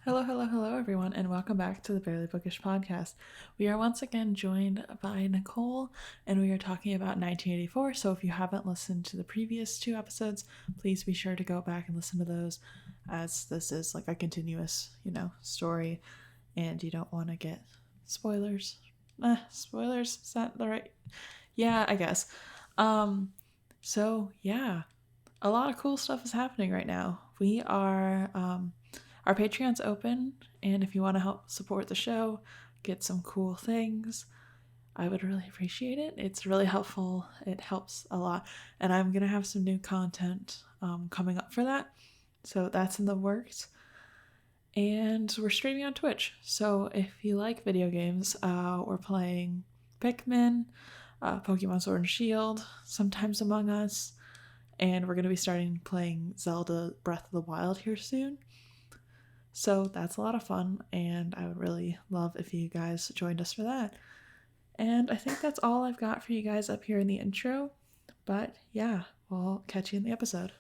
Hello, hello, hello, everyone, and welcome back to the Barely Bookish podcast. We are once again joined by Nicole, and we are talking about 1984. So if you haven't listened to the previous two episodes, please be sure to go back and listen to those, as this is like a continuous, story, and you don't want to get spoilers. Spoilers? Is that the right? Yeah, I guess. So yeah, a lot of cool stuff is happening right now. We are our Patreon's open, and if you want to help support the show, get some cool things, I would really appreciate it. It's really helpful. It helps a lot, and I'm gonna have some new content coming up for that. So that's in the works, and we're streaming on Twitch. So if you like video games, we're playing Pikmin, Pokemon Sword and Shield, sometimes Among Us, and we're going to be starting playing Zelda Breath of the Wild here soon. So that's a lot of fun, and I would really love if you guys joined us for that. And I think that's all I've got for you guys up here in the intro. But yeah, we'll catch you in the episode.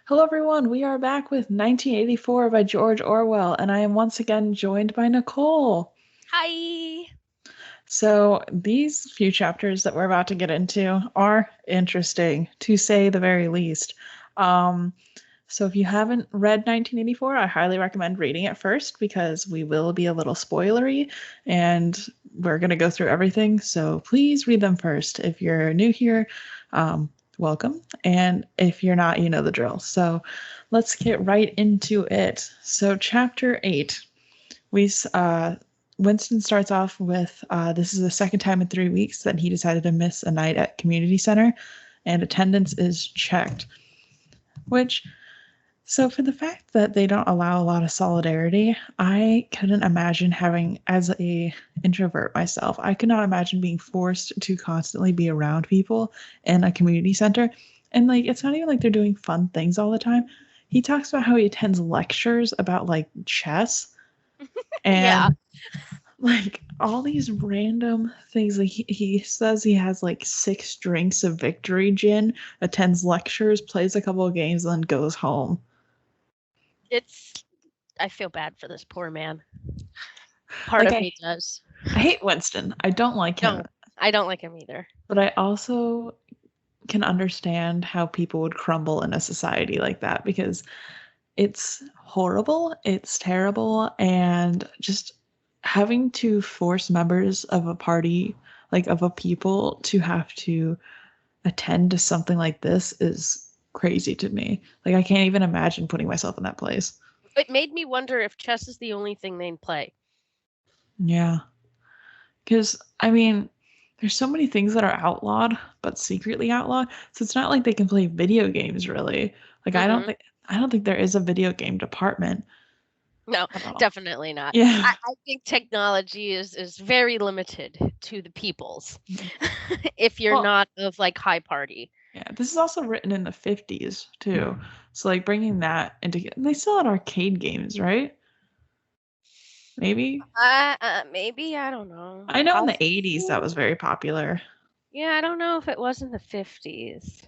Hello, everyone. We are back with 1984 by George Orwell, and I am once again joined by Nicole. Hi. So, these few chapters that we're about to get into are interesting, to say the very least. So, if you haven't read 1984, I highly recommend reading it first because we will be a little spoilery and we're going to go through everything. So, please read them first. If you're new here, welcome. And if you're not, you know the drill. So let's get right into it. So chapter 8, Winston starts off with this is the second time in 3 weeks that he decided to miss a night at community center, and attendance is checked. So for the fact that they don't allow a lot of solidarity, I couldn't imagine having, as a introvert myself, I could not imagine being forced to constantly be around people in a community center. And like, it's not even like they're doing fun things all the time. He talks about how he attends lectures about like chess Yeah. and like all these random things. Like he says he has like 6 drinks of victory gin, attends lectures, plays a couple of games, and then goes home. I feel bad for this poor man. Part Like of me does. I hate Winston. I don't like him. No, I don't like him either. But I also can understand how people would crumble in a society like that because it's horrible, it's terrible, and just having to force members of a party, like of a people, to have to attend to something like this is crazy to me. Like I can't even imagine putting myself in that place. It made me wonder if chess is the only thing they play. Yeah. Because, I mean, there's so many things that are outlawed, but secretly outlawed. So it's not like they can play video games really. Like I don't think there is a video game department. No, definitely not. Yeah. I think technology is very limited to the peoples. If you're not of like high party. Yeah, this is also written in the 50s too. So like bringing that into they still had arcade games, right? Maybe. Maybe, I don't know. I know in the 80s that was very popular. Yeah, I don't know if it was in the 50s.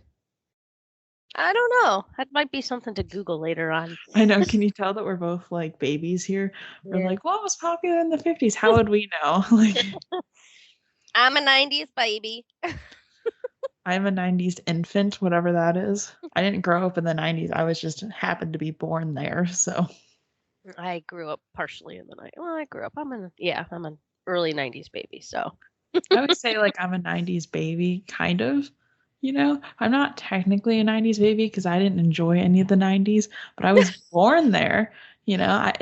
I don't know. That might be something to Google later on. I know. Can you tell that we're both like babies here? We're like, what was popular in the 50s? How would we know? Like, I'm a 90s baby. I'm a 90s infant, whatever that is. I didn't grow up in the 90s. I was just happened to be born there. So I grew up partially in the 90s. Well, I grew up. I'm an early 90s baby. So I would say like I'm a 90s baby, kind of. I'm not technically a 90s baby because I didn't enjoy any of the 90s, but I was born there. I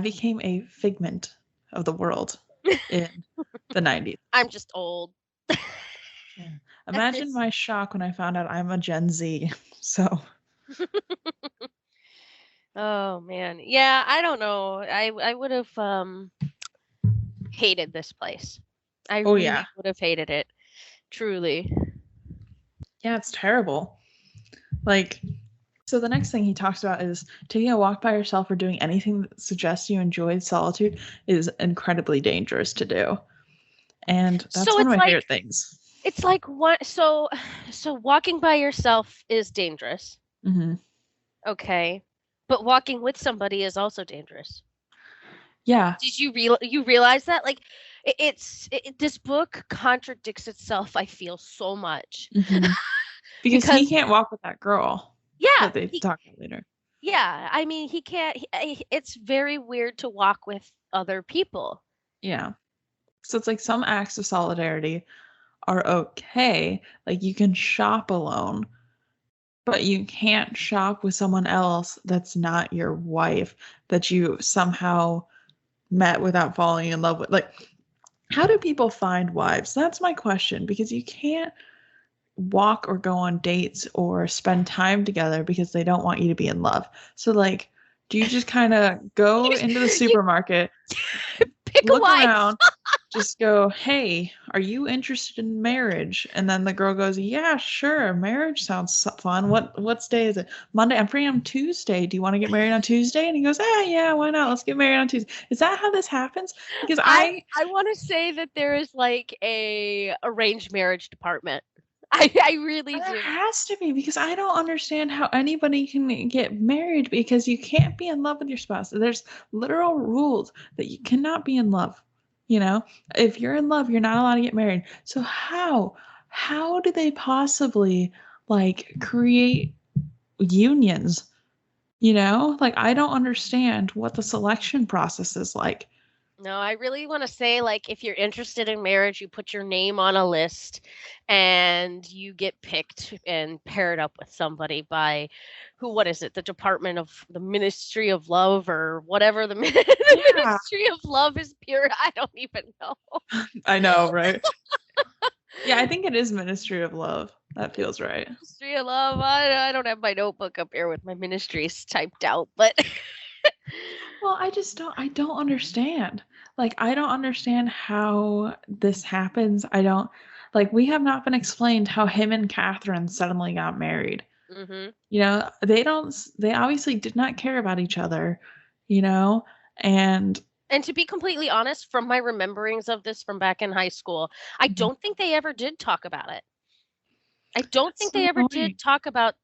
became a figment of the world in the 90s. I'm just old. Yeah. Imagine my shock when I found out I'm a Gen Z. So. Oh man, yeah. I don't know. I would have hated this place. I really would have hated it. Truly. Yeah, it's terrible. Like, So the next thing he talks about is taking a walk by yourself or doing anything that suggests you enjoy solitude is incredibly dangerous to do. And that's So one of it's my like favorite things. it's like what so walking by yourself is dangerous. Mm-hmm. Okay. But walking with somebody is also dangerous. Yeah. Did you realize that? Like this book contradicts itself, I feel so much. Mm-hmm. Because he Because can't walk with that girl yeah, that they talk about later. yeah, I mean, he can't it's very weird to walk with other people. Yeah. So it's like some acts of solidarity are okay. Like you can shop alone, but you can't shop with someone else that's not your wife that you somehow met without falling in love with. Like, how do people find wives? That's my question because you can't walk or go on dates or spend time together because they don't want you to be in love. So, like, do you just kind of go into the You supermarket, pick a look wife. around, just go, "Hey, are you interested in marriage?" And then the girl goes, "Yeah, sure. Marriage sounds fun. What's day is it? Monday. I'm free on Tuesday. Do you want to get married on Tuesday?" And he goes, "Ah, yeah, why not? Let's get married on Tuesday." Is that how this happens? Because I I I want to say that there is like a arranged marriage department. I really there do. has to be because I don't understand how anybody can get married because you can't be in love with your spouse. There's literal rules that you cannot be in love. You know, if you're in love, you're not allowed to get married. So how do they possibly like create unions? You know, like I don't understand what the selection process is like. No, I really want to say, like, if you're interested in marriage, you put your name on a list and you get picked and paired up with somebody by what is it? The Department of the Ministry of Love or whatever the Yeah, Ministry of Love is pure. I don't even know. I know, right? Yeah, I think it is Ministry of Love. That feels right. Ministry of Love. I don't have my notebook up here with my ministries typed out, but Well, I don't understand. Like I don't understand how this happens. I don't like we have not been explained how him and Catherine suddenly got married. hmm You know, they obviously did not care about each other, you know, and And to be completely honest, from my rememberings of this from back in high school, I Mhm. don't think they ever did talk about it. I don't That's think they so ever did annoying. talk about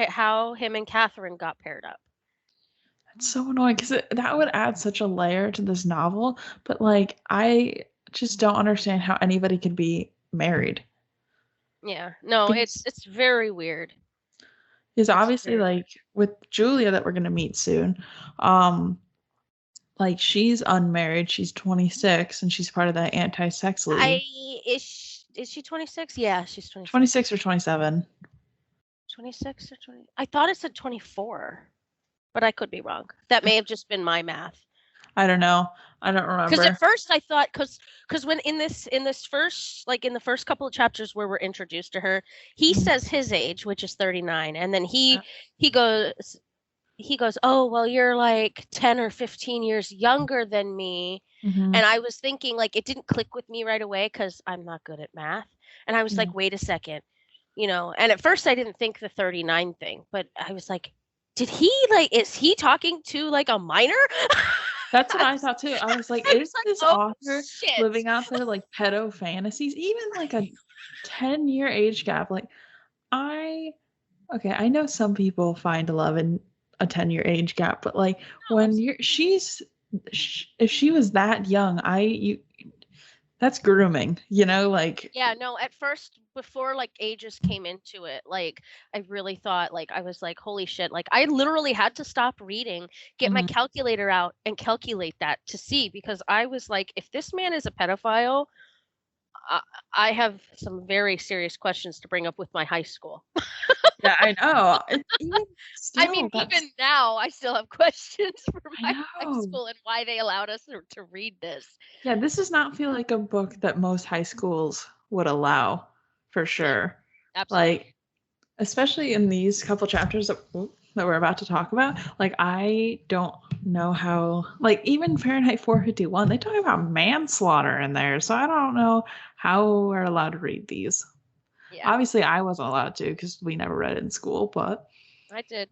how him and Catherine got paired up. That's so annoying because that would add such a layer to this novel, but like I just don't understand how anybody could be married. Yeah. No, Because it's very weird. Because It's obviously, very like weird. with Julia that we're gonna meet soon, um, like she's unmarried, she's 26, and she's part of that anti-sex I league. is she 26? Yeah, she's 26. 26 or 27. 26 or 20? I thought it said 24, but I could be wrong. That may have just been my math. I don't know. I don't Because at remember. first I thought, because when in this first like in the first couple of chapters where we're introduced to her, he Mhm. says his age, which is 39, and then Yeah. he goes he goes, "Oh, well, you're like 10 or 15 years younger than me." Mhm. And I was thinking, like, it didn't click with me right away because I'm not good at math. And I was Yeah. like, wait a second, and at first I didn't think the 39 thing, but I was like, is he talking to like a minor? That's what I I was, thought too. I was like, I was is like, this oh author shit. living out their like pedo fantasies? Even like a 10-year age gap. Like I okay, I know some people find love in a 10-year age gap, but like No, when if she was that young, that's grooming, you know, like yeah, no, at first, before like ages came into it, like I really thought, like I was like, holy shit, like I literally had to stop reading, get my mhm, calculator out and calculate that to see, because I was like, if this man is a pedophile, I, I have some very serious questions to bring up with my high school. yeah, I know. Even I mean, still, that's even now I still have questions for I my high know. school and why they allowed us to read this. Yeah, this does not feel like a book that most high schools would allow, for Yeah, sure. absolutely. Like especially in these couple chapters that we're about to talk about, like I don't know how like even Fahrenheit 451, they talk about manslaughter in there. So I don't know how we're allowed to read these. Yeah, Obviously I wasn't allowed to because we never read it in school, but I did.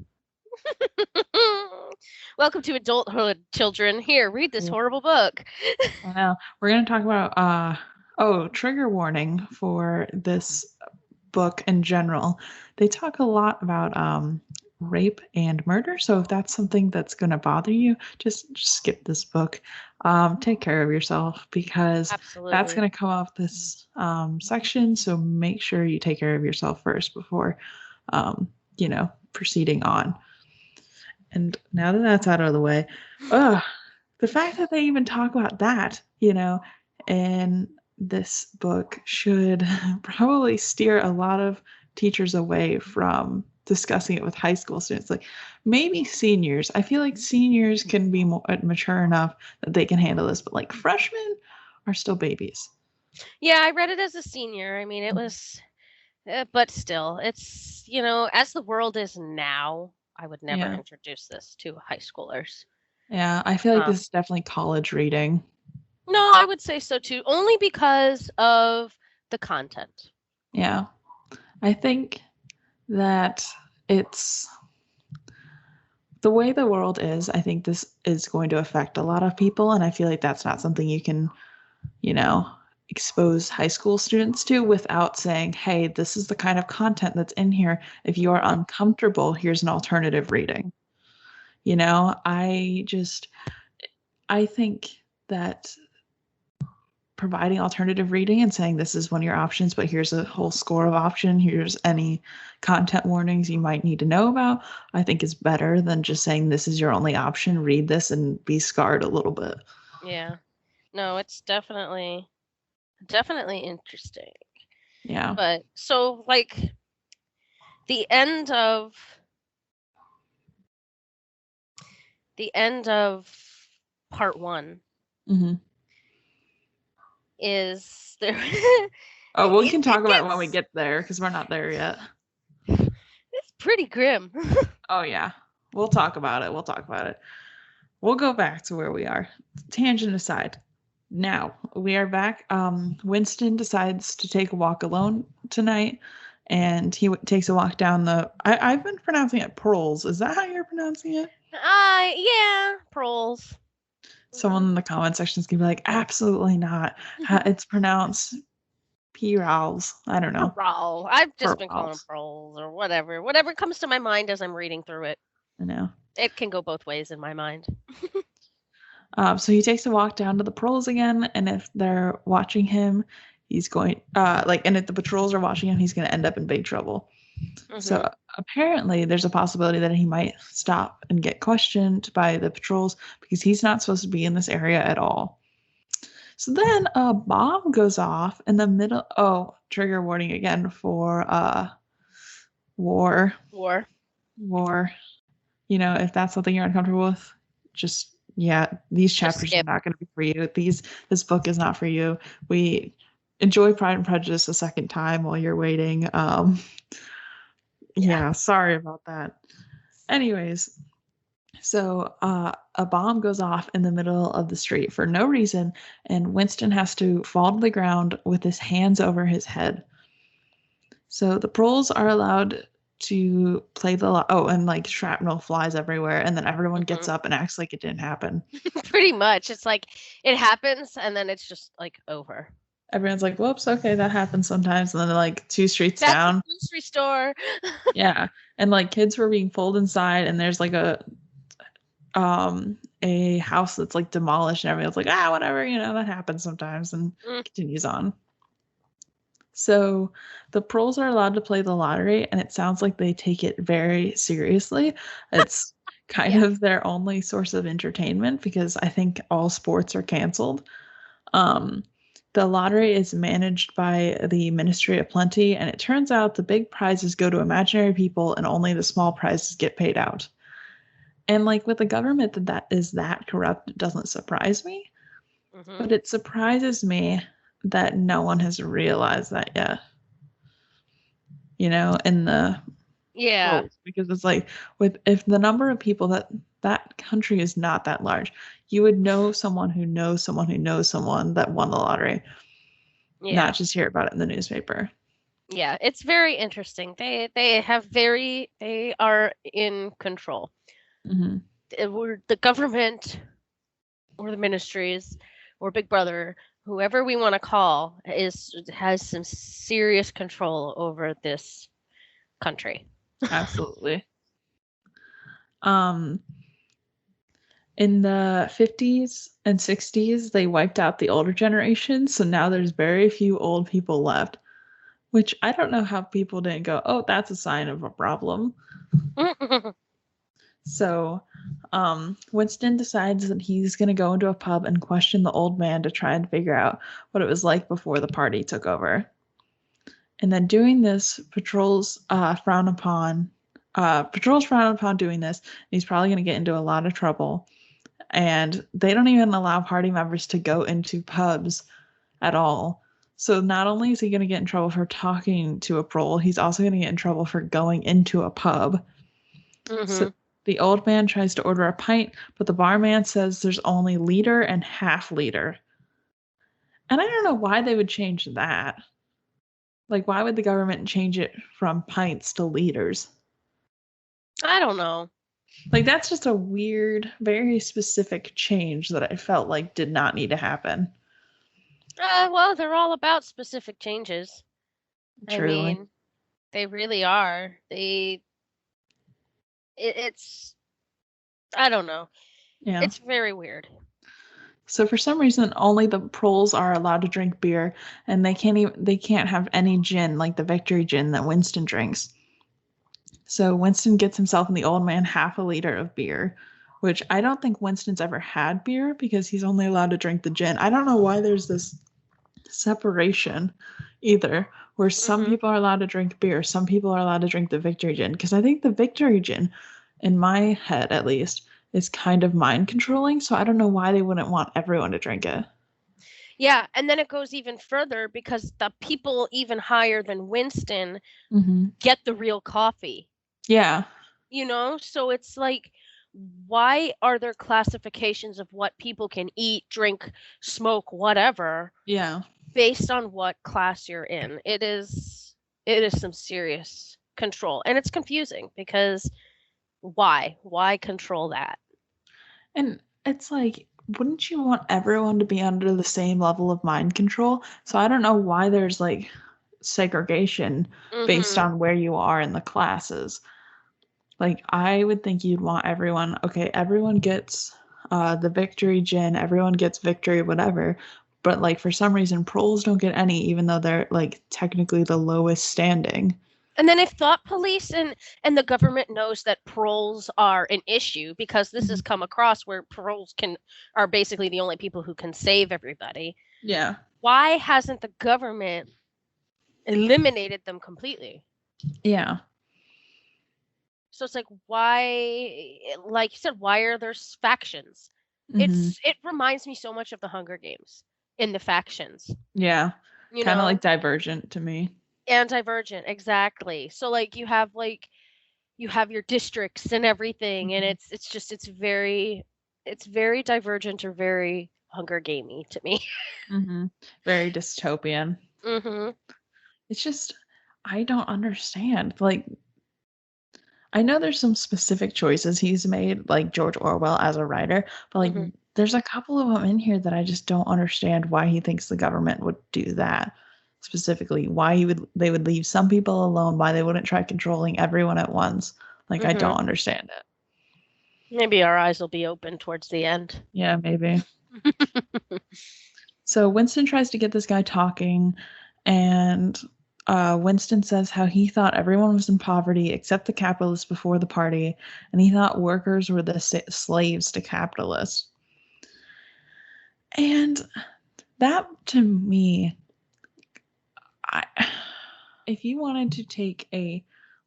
Welcome to adulthood, children. Here, read this Yeah. horrible book. I know. We're going to talk about trigger warning for this book in general. They talk a lot about rape and murder, so if that's something that's going to bother you, just skip this book. Take care of yourself because that's Absolutely. going to come off this section, so make sure you take care of yourself first before um, proceeding on. And now that that's out of the way, ugh, the fact that they even talk about that, in this book should probably steer a lot of teachers away from discussing it with high school students. Like maybe seniors. I feel like seniors can be more mature enough that they can handle this, but like freshmen are still babies. Yeah, I read it as a senior. I mean, it was, but still, it's, as the world is now, I would never Yeah. introduce this to high schoolers. Yeah. I feel like Um, this is definitely college reading. no, I would say so too, only because of the content. Yeah. I think that it's the way the world is. I think this is going to affect a lot of people. And I feel like that's not something you can, you know, expose high school students to without saying, hey, this is the kind of content that's in here. If you are Mhm. uncomfortable, here's an alternative reading. I think that providing alternative reading and saying this is one of your options, but here's a whole score of option. Here's any content warnings you might need to know about. I think is better than just saying this is your only option. Read this and be scarred a little bit. Yeah. No, it's definitely interesting. Yeah. But so like the end of the end of part 1 Hmm. is there Oh, well, we can it talk about it when we gets get there because we're not there yet. it's pretty grim. Oh, yeah. We'll talk about it. We'll talk about it. We'll go back to where we are. Tangent aside. Now we are back. Winston decides to take a walk alone tonight, and he takes a walk down the. I've been pronouncing it Pearls. Is that how you're pronouncing it? Yeah, proles. Someone in the comment sections can be like, absolutely not. It's pronounced Pearls. I don't know. Prol. I've just been calling them Pearls. proles or whatever. Whatever comes to my mind as I'm reading through it. I know. It can go both ways in my mind. So he takes a walk down to the patrols again, and if they're watching him, he's going and if the patrols are watching him, he's going to end up in big trouble. Hmm. So apparently, there's a possibility that he might stop and get questioned by the patrols because he's not supposed to be in this area at all. So then a bomb goes off in the middle. Oh, trigger warning again for war. War. War. If that's something you're uncomfortable with, just yeah, these Just chapters are skip. not going to be for you. This book is not for you. We enjoy Pride and Prejudice a second time while you're waiting. Yeah. Yeah, sorry about that. Anyways, so a bomb goes off in the middle of the street for no reason, and Winston has to fall to the ground with his hands over his head. So the proles are allowed to play and like shrapnel flies everywhere, and then everyone gets Hmm. up and acts like it didn't happen. Pretty much. It's like it happens and then it's just like over. Everyone's like, "Whoops, okay, that happens sometimes." And then like two streets That's a down, grocery store. yeah, and like kids were being pulled inside, and there's like a house that's like demolished, and everyone's like, whatever, that happens sometimes, and Mm, continues on. So the pros are allowed to play the lottery, and it sounds like they take it very seriously. It's kind yeah. of their only source of entertainment because I think all sports are canceled. Um, the lottery is managed by the Ministry of Plenty, and it turns out the big prizes go to imaginary people, and only the small prizes get paid out. And like with the government that is that corrupt, it doesn't surprise me, Hmm. but it surprises me that no one has realized that yet. In the Yeah. polls, because it's like with if the number of people that country is not that large, you would know someone who knows someone who knows someone that won the lottery, Yeah. not just hear about it in the newspaper. Yeah, it's very interesting. They are in control. Hmm. We're the government or the ministries or Big Brother, whoever we want to call, is has some serious control over this country. Absolutely. Um, in the 50s and 60s, they wiped out the older generation, so now there's very few old people left, which I don't know how people didn't go, oh, that's a sign of a problem. So, Winston decides that he's going to go into a pub and question the old man to try and figure out what it was like before the party took over. And then doing this, frown upon. Patrols frown upon doing this. And he's probably going to get into a lot of trouble. And they don't even allow party members to go into pubs at all. So not only is he going to get in trouble for talking to a patrol, he's also going to get in trouble for going into a pub. So Hmm. the old man tries to order a pint, but the barman says there's only liter and half liter. And I don't know why they would change that. Like, why would the government change it from pints to liters? I don't know. Like, that's just a weird, very specific change that I felt like did not need to happen. Well, they're all about specific changes. I Truly. mean, they really are. It's I don't know. Yeah. It's very weird. So for some reason, only the proles are allowed to drink beer, and they can't have any gin like the Victory gin that Winston drinks. So Winston gets himself and the old man half a liter of beer, which I don't think Winston's ever had beer because he's only allowed to drink the gin. I don't know why there's this separation either, where some Hmm. people are allowed to drink beer, some people are allowed to drink the Victory gin. Because I think the Victory gin, in my head at least, is kind of mind controlling. So I don't know why they wouldn't want everyone to drink it. Yeah, and then it goes even further because the people even higher than Winston Hmm. get the real coffee. Yeah. So it's like, why are there classifications of what people can eat, drink, smoke, whatever, Yeah. based on what class you're in? It is some serious control, and it's confusing because why control that? And it's like, wouldn't you want everyone to be under the same level of mind control? So I don't know why there's like segregation based Mhm. on where you are in the classes. Like, I would think you'd want everyone, okay, everyone gets the Victory gin, everyone gets Victory, whatever. But like for some reason, proles don't get any, even though they're like technically the lowest standing. And then if thought police and the government knows that paroles are an issue because this has Mhm. come across where paroles can are basically the only people who can save everybody. Yeah. Why hasn't the government eliminated them completely? Yeah. So it's like why, like you said, why are there factions? Hmm. It reminds me so much of the Hunger Games in the factions, Yeah. you Kind of like know, Divergent to me. and Divergent, exactly. So like you have your districts and everything, and Hmm. it's very Divergent or very Hunger Gamey to me. Hmm. Very dystopian. Mhm. It's just, I don't understand. Like, I know there's some specific choices he's made, like George Orwell as a writer, but like, Mhm. there's a couple of them in here that I just don't understand why he thinks the government would do that specifically. Why they would leave some people alone, why they wouldn't try controlling everyone at once. Like, I don't Mhm. understand it. Maybe our eyes will be open towards the end. Yeah, maybe. So Winston tries to get this guy talking, and Winston says how he thought everyone was in poverty except the capitalists before the party, and he thought workers were the slaves to capitalists. And that, to me, I, if you wanted to take a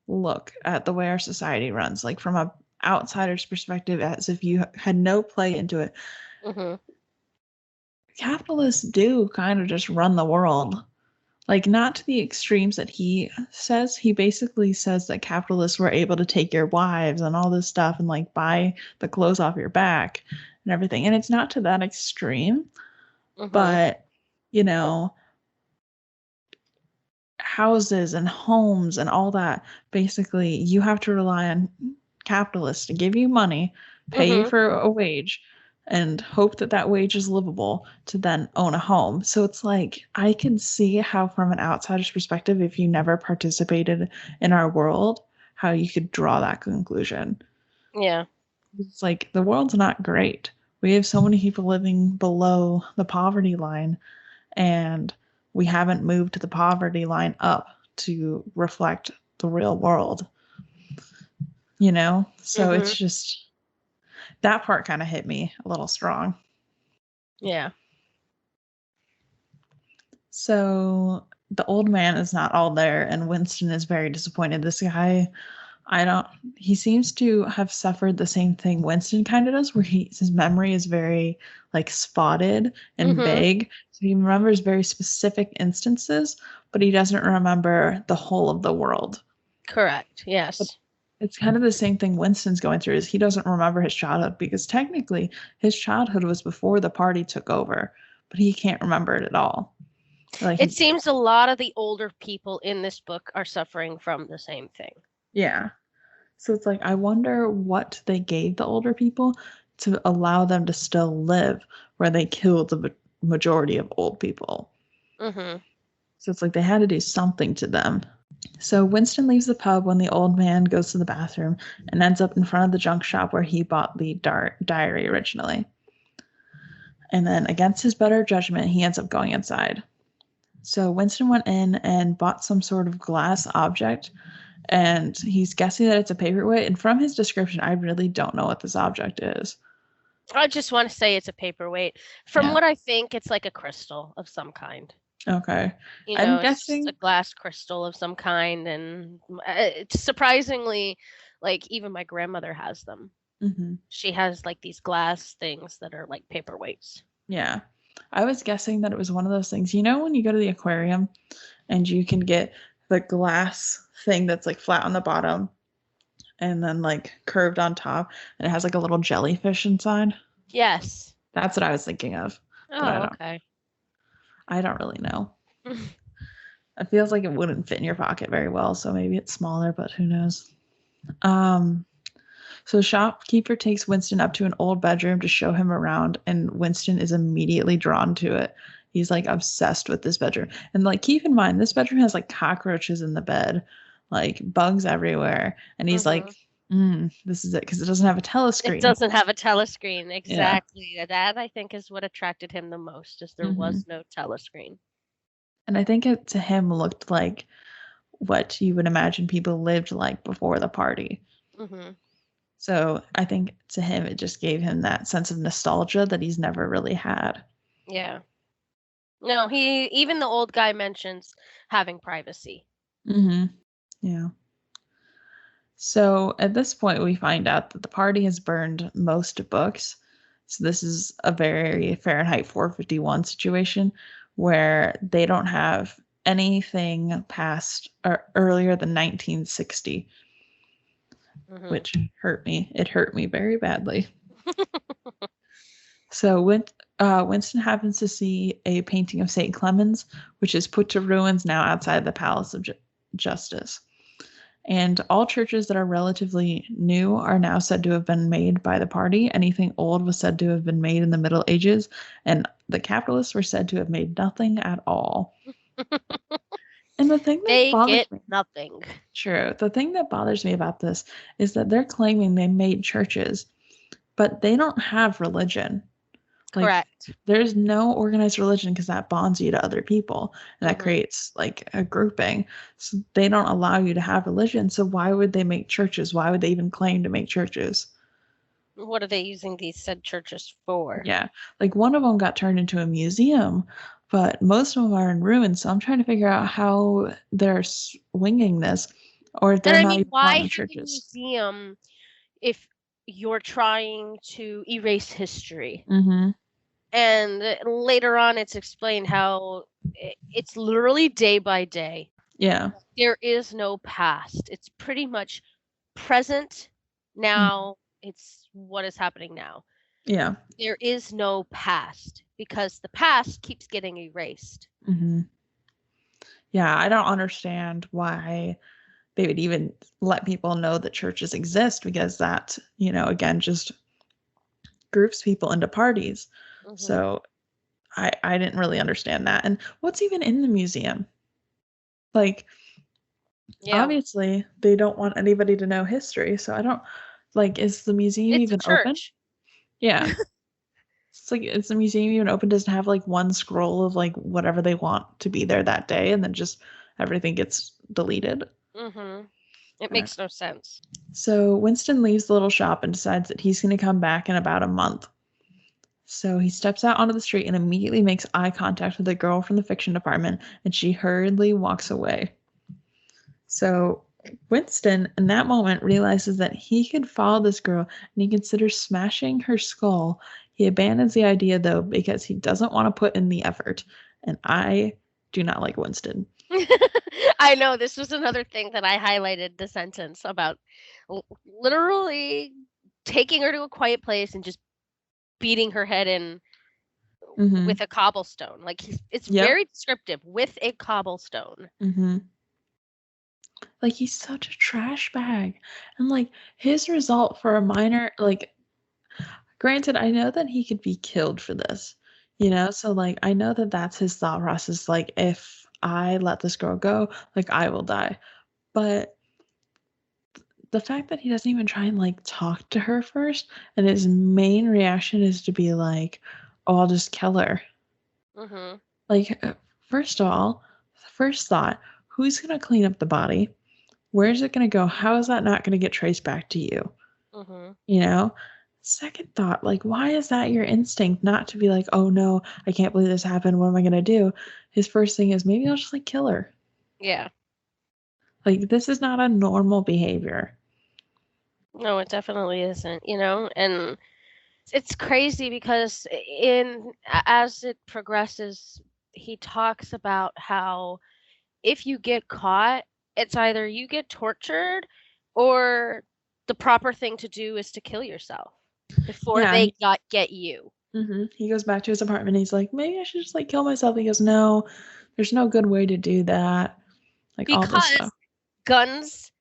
look at the way our society runs, like from a outsider's perspective, as if you had no play into it, Mhm. capitalists do kind of just run the world. Like, not to the extremes that he says. He basically says that capitalists were able to take your wives and all this stuff and like buy the clothes off your back and everything. And it's not to that extreme, Mhm. but you know, houses and homes and all that. Basically, you have to rely on capitalists to give you money, pay you Mm-hmm. for a wage, and hope that that wage is livable to then own a home. So it's like I can see how, from an outsider's perspective, if you never participated in our world, how you could draw that conclusion. Yeah. It's like the world's not great. We have so many people living below the poverty line, and we haven't moved the poverty line up to reflect the real world, you know? So Mm-hmm. it's just that part kind of hit me a little strong. Yeah. So the old man is not all there, and Winston is very disappointed. This guy, I don't, he seems to have suffered the same thing Winston kind of does, where his memory is very like spotted and Mm-hmm. vague. So he remembers very specific instances, but he doesn't remember the whole of the world. Correct. But Yes. it's kind of the same thing Winston's going through is he doesn't remember his childhood because technically his childhood was before the party took over, but he can't remember it at all. Like It he, seems a lot of the older people in this book are suffering from the same thing. yeah. So it's like I wonder what they gave the older people to allow them to still live where they killed the majority of old people. Mm-hmm. So it's like they had to do something to them. So Winston leaves the pub when the old man goes to the bathroom and ends up in front of the junk shop where he bought the diary originally. And then, against his better judgment, he ends up going inside. So Winston went in and bought some sort of glass object, and he's guessing that it's a paperweight. And from his description, I really don't know what this object is. I just want to say it's a paperweight. From Yeah. what I think, it's like a crystal of some kind. Okay. I'm It's just a guessing. glass crystal of some kind, and it's surprisingly, like even my grandmother has them. Mhm. She has like these glass things that are like paperweights. Yeah. I was guessing that it was one of those things. You know, when you go to the aquarium and you can get the glass thing that's like flat on the bottom and then like curved on top and it has like a little jellyfish inside? Yes. That's what I was thinking of, but Oh, okay. I don't really know. It feels like it wouldn't fit in your pocket very well, so maybe it's smaller, but who knows. Um so the shopkeeper takes Winston up to an old bedroom to show him around, and Winston is immediately drawn to it. He's like obsessed with this bedroom. And like keep in mind, this bedroom has like cockroaches in the bed, like bugs everywhere. And he's Hmm. like, this is it, because it doesn't have a It telescreen. doesn't have a telescreen. Yeah. Exactly. That I think is what attracted him the most, is there Hmm. was no telescreen. And I think it to him looked like what you would imagine people lived like before the party. Hmm. So I think to him, it just gave him that sense of nostalgia that he's never really had. Yeah. No, he even the old guy mentions having privacy. Hmm. Yeah. So at this point, we find out that the party has burned most books. So this is a very Fahrenheit 451 situation where they don't have anything past or earlier than 1960, Hmm. which hurt me. It hurt me very badly. So Winston happens to see a painting of St. Clemens, which is put to ruins now outside the Palace of Justice. And all churches that are relatively new are now said to have been made by the party. Anything old was said to have been made in the Middle Ages, and the capitalists were said to have made nothing at all. And the thing that They bothers get me, nothing. true, the thing that bothers me about this is that they're claiming they made churches, but they don't have religion. Like, Correct. there's no organized religion because that bonds you to other people and that Hmm. creates like a grouping. So they don't allow you to have religion. So why would they make churches? Why would they even claim to make churches? What are they using these said churches for? Yeah. Like one of them got turned into a museum, but most of them are in ruins. So I'm trying to figure out how they're swinging this or if And they're I not mean, even why calling them have a churches. museum if you're trying to erase history? Mm-hmm. And later on, it's explained how it's literally day by day. Yeah. There is no past. It's pretty much present Mhm. now. It's what is happening now. Yeah. There is no past because the past keeps getting erased. Mm-hmm. Yeah, I don't understand why they would even let people know that churches exist, because that, again, just groups people into parties. Hmm. So I didn't really understand that. And what's even in the museum? Like, Yeah, obviously, they don't want anybody to know history. So I don't, like, is the museum it's a even open? church. Yeah. It's like, is the museum even open? Does it have like one scroll of like whatever they want to be there that day, and then just everything gets deleted? Hmm. It I don't makes no sense. So Winston leaves the little shop and decides that he's going to come back in about a month. So he steps out onto the street and immediately makes eye contact with the girl from the fiction department, and she hurriedly walks away. So Winston, in that moment, realizes that he could follow this girl, and he considers smashing her skull. He abandons the idea, though, because he doesn't want to put in the effort. And I do not like Winston. I know this was another thing that I highlighted the sentence about literally taking her to a quiet place and just beating her head in Mm-hmm. with a cobblestone. Like it's Yep. very descriptive with a cobblestone. Mm-hmm. Like, he's such a trash bag. And like, his result for a minor, like, granted, I know that he could be killed for this, so like, I know that that's his thought process. Like, if I let this girl go, like, I will die. But the fact that he doesn't even try and like talk to her first, and his main reaction is to be like, oh, I'll just kill her. Mhm. Like, first of all, first thought, who's gonna clean up the body? Where's it gonna go? How is that not gonna get traced back to you? Mhm. You know? Second thought, like, why is that your instinct not to be like, oh no, I can't believe this happened. What am I gonna do? His first thing is, maybe I'll just like kill her. Yeah. Like, this is not a normal behavior. No, it definitely isn't, and it's crazy because as it progresses, he talks about how if you get caught, it's either you get tortured or the proper thing to do is to kill yourself before Yeah, they get you. he goes back to his apartment and he's like, maybe I should just like kill myself. He goes, no, there's no good way to do that. Like, all this Because stuff. guns,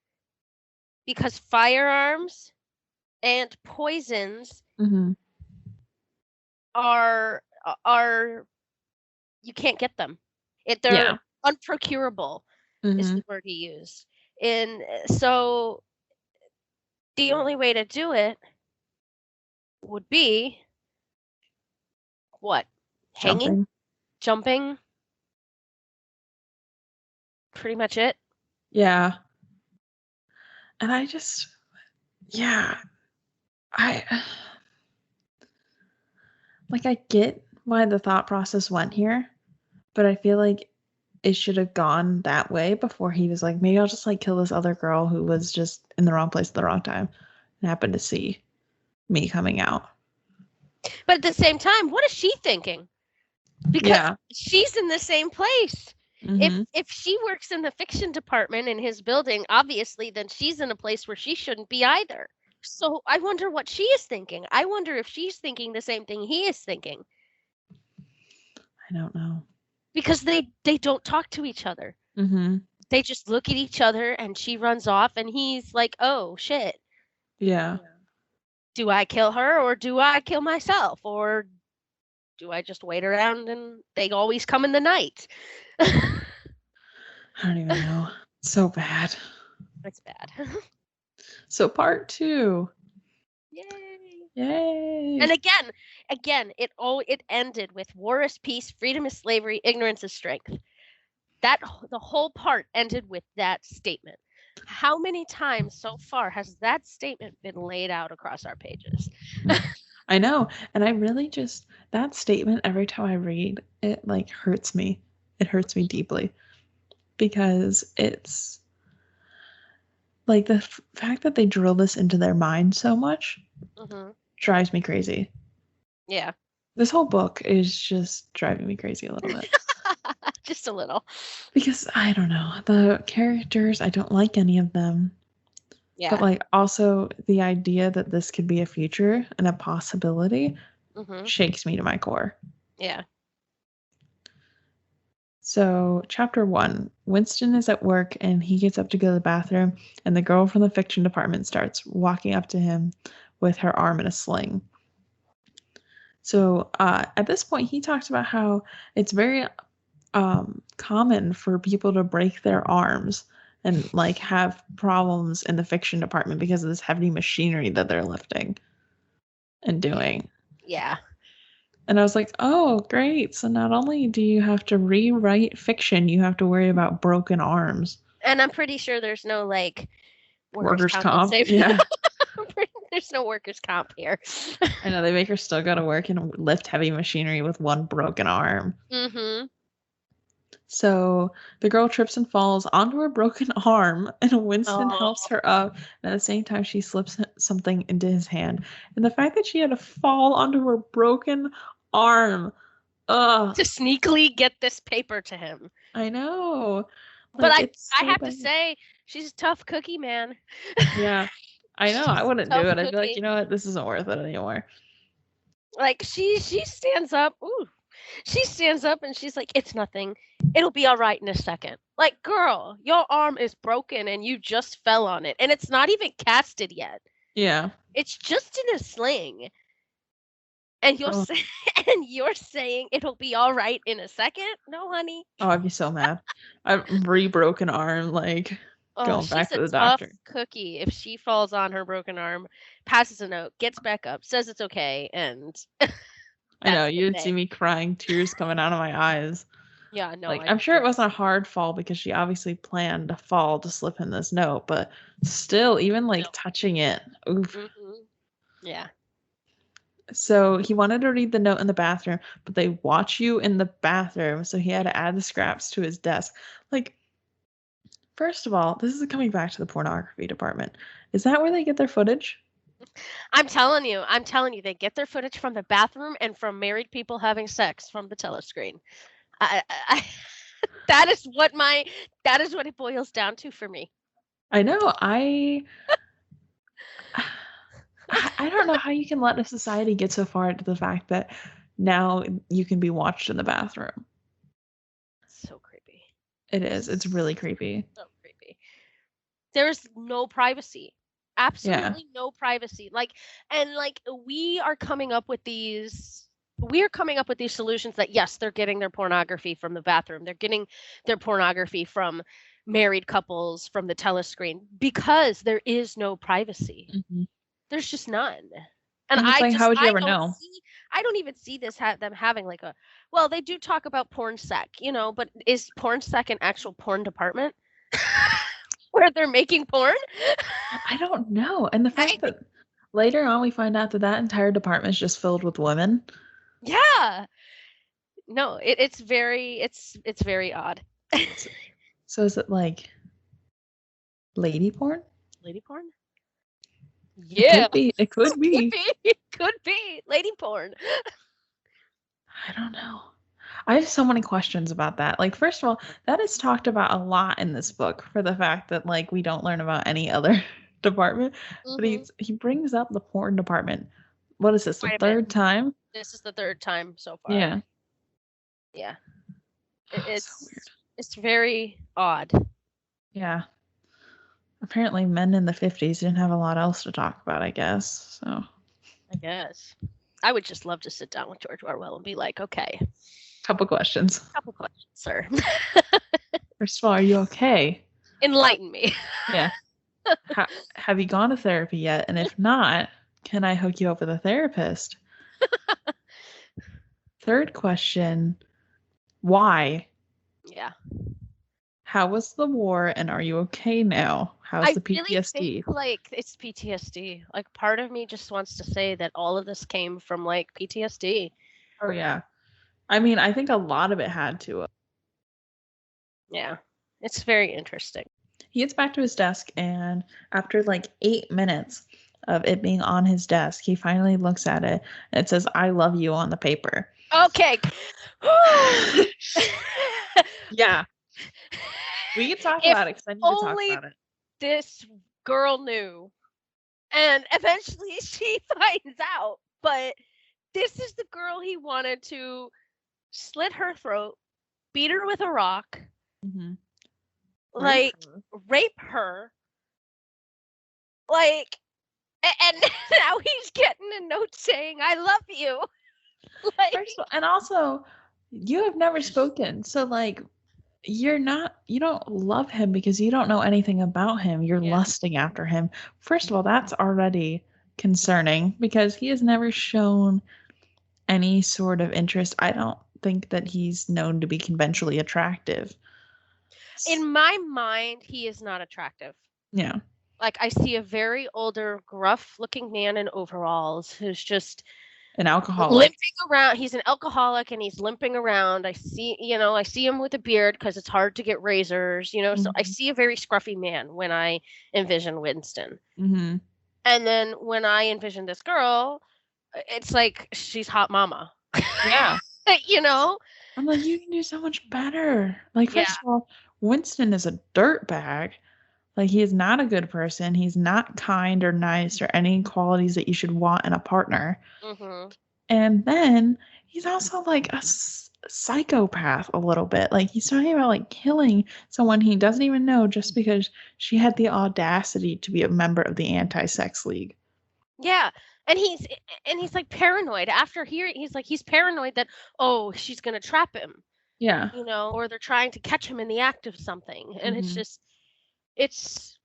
because firearms and poisons Hmm. are are you can't get them. They're Yeah. unprocurable is Hmm. the word he used. And so the only way to do it would be what? Hanging, Jumping. jumping, pretty much it. Yeah. And I just, yeah, I like, I get why the thought process went here, but I feel like it should have gone that way before he was like, maybe I'll just like kill this other girl who was just in the wrong place at the wrong time and happened to see me coming out. But at the same time, what is she thinking? Because Yeah. she's in the same place. Hmm. If she works in the fiction department in his building, obviously then she's in a place where she shouldn't be either. So I wonder what she is thinking. I wonder if she's thinking the same thing he is thinking I don't know. because they don't talk to each other. Hmm. They just look at each other and she runs off and he's like, "Oh shit. Yeah. Do I kill her or do I kill myself or do I just wait around and they always come in the night?" I don't even know. So bad. It's bad. So part two. Yay. And Yay. again, it ended with war is peace, freedom is slavery, ignorance is strength. The whole part ended with that statement. How many times so far has that statement been laid out across our pages? I know. And I really just, that statement, every time I read it, like, hurts me. It hurts me deeply because it's like the fact that they drill this into their mind so much Hmm. drives me crazy. Yeah, This whole book is just driving me crazy a little bit just a little. because I don't know. The characters, I don't like any of them. But Yeah. like, also the idea that this could be a future and a possibility Hmm. shakes me to my core. Yeah. So, chapter 1, Winston is at work and he gets up to go to the bathroom, and the girl from the fiction department starts walking up to him with her arm in a sling. So, at this point, he talks about how it's very common for people to break their arms and like have problems in the fiction department because of this heavy machinery that they're lifting and doing. Yeah. And I was like, oh, great. So not only do you have to rewrite fiction, you have to worry about broken arms. And I'm pretty sure there's no like Workers' comp. compensation. Yeah. There's no workers' comp here. I know they make her still go to work and lift heavy machinery with one broken arm. Mm-hmm. So the girl trips and falls onto her broken arm, and Winston Oh. helps her up. And at the same time, she slips something into his hand. And the fact that she had to fall onto her broken arm, ugh. To sneakily get this paper to him. I know. But I have to say, she's a tough cookie, man. Yeah. I know. I wouldn't do it. I'd be like, cookie. you know what? This isn't worth it anymore. Like she stands up. Ooh. She stands up and she's like, it's nothing. It'll be all right in a second. Like, girl, your arm is broken and you just fell on it. And it's not even casted yet. Yeah. It's just in a sling. And you're saying it'll be all right in a second? No, honey. Oh, I'd be so mad. I've re-broken arm, like going back to the doctor. Tough cookie. If she falls on her broken arm, passes a note, gets back up, says it's okay, and I know, you'd see me crying, tears coming out of my eyes. Yeah, no. Like, I'm sure it wasn't a hard fall because she obviously planned to fall to slip in this note, but still, even like touching it, oof. Mm-hmm. Yeah. So he wanted to read the note in the bathroom, but they watch you in the bathroom, so he had to add the scraps to his desk. Like, first of all, this is coming back to the pornography department. Is that where they get their footage? I'm telling you, they get their footage from the bathroom and from married people having sex from the telescreen. That is what it boils down to for me. I know. I don't know how you can let a society get so far into the fact that now you can be watched in the bathroom. So creepy. It is. It's really creepy. So creepy. There's no privacy. Absolutely no privacy. We are coming up with these solutions that, yes, they're getting their pornography from the bathroom. They're getting their pornography from married couples from the telescreen because there is no privacy. Mm-hmm. There's just none. And how would you ever know? I don't even see them having like well, they do talk about porn sec, but is porn sec an actual porn department? Where they're making porn? I don't know. And the fact that later on we find out that entire department is just filled with women. Yeah. No, it's very odd. So is it like lady porn? Lady porn? Yeah. It could be. It could be lady porn. I don't know. I have so many questions about that. Like, first of all, that is talked about a lot in this book for the fact that like we don't learn about any other department. Mm-hmm. But he brings up the porn department. What is this? The third time? This is the third time so far. Yeah. Yeah. It's so weird. It's very odd. Yeah. Apparently men in the 50s didn't have a lot else to talk about, I guess. So I guess. I would just love to sit down with George Orwell and be like, okay. Couple questions, sir. First of all, are you okay? Enlighten me. Yeah. Have you gone to therapy yet? And if not, can I hook you up with a therapist? Third question, why? Yeah. How was the war, and are you okay now? How's the PTSD? I really think, like, it's PTSD. Like, part of me just wants to say that all of this came from, like, PTSD. Oh, yeah. I mean, I think a lot of it had to. Yeah. It's very interesting. He gets back to his desk, and after, like, 8 minutes of it being on his desk, he finally looks at it, and it says, I love you on the paper. Okay. Yeah. We can talk about it because I need to talk about it. This girl knew. And eventually she finds out. But this is the girl he wanted to slit her throat beat her with a rock, Mm-hmm. Rape like her. rape her, like, and now he's getting a note saying, "I love you." Like, First of all, and also, you have never spoken, so like you don't love him because you don't know anything about him. You're yeah. lusting after him. First of all, that's already concerning because he has never shown any sort of interest. I don't think that he's known to be conventionally attractive. In my mind, he is not attractive. Yeah, Like, I see a very older, gruff-looking man in overalls who's just an alcoholic. limping around. He's an alcoholic and he's limping around. I see him with a beard because it's hard to get razors, so I Mm-hmm. see a very scruffy man when I envision Winston. Mm-hmm. And then when I envision this girl, it's like she's hot mama. Yeah. you know? I'm like, you can do so much better. Like, Yeah. first of all, Winston is a dirtbag. Like, he is not a good person. He's not kind or nice or any qualities that you should want in a partner. Mhm. And then he's also like a psychopath a little bit. Like, he's talking about like killing someone he doesn't even know just because she had the audacity to be a member of the anti-sex league. Yeah. And he's like paranoid. After hearing he's paranoid that she's going to trap him, Yeah. or they're trying to catch him in the act of something. And it's Hmm. just it's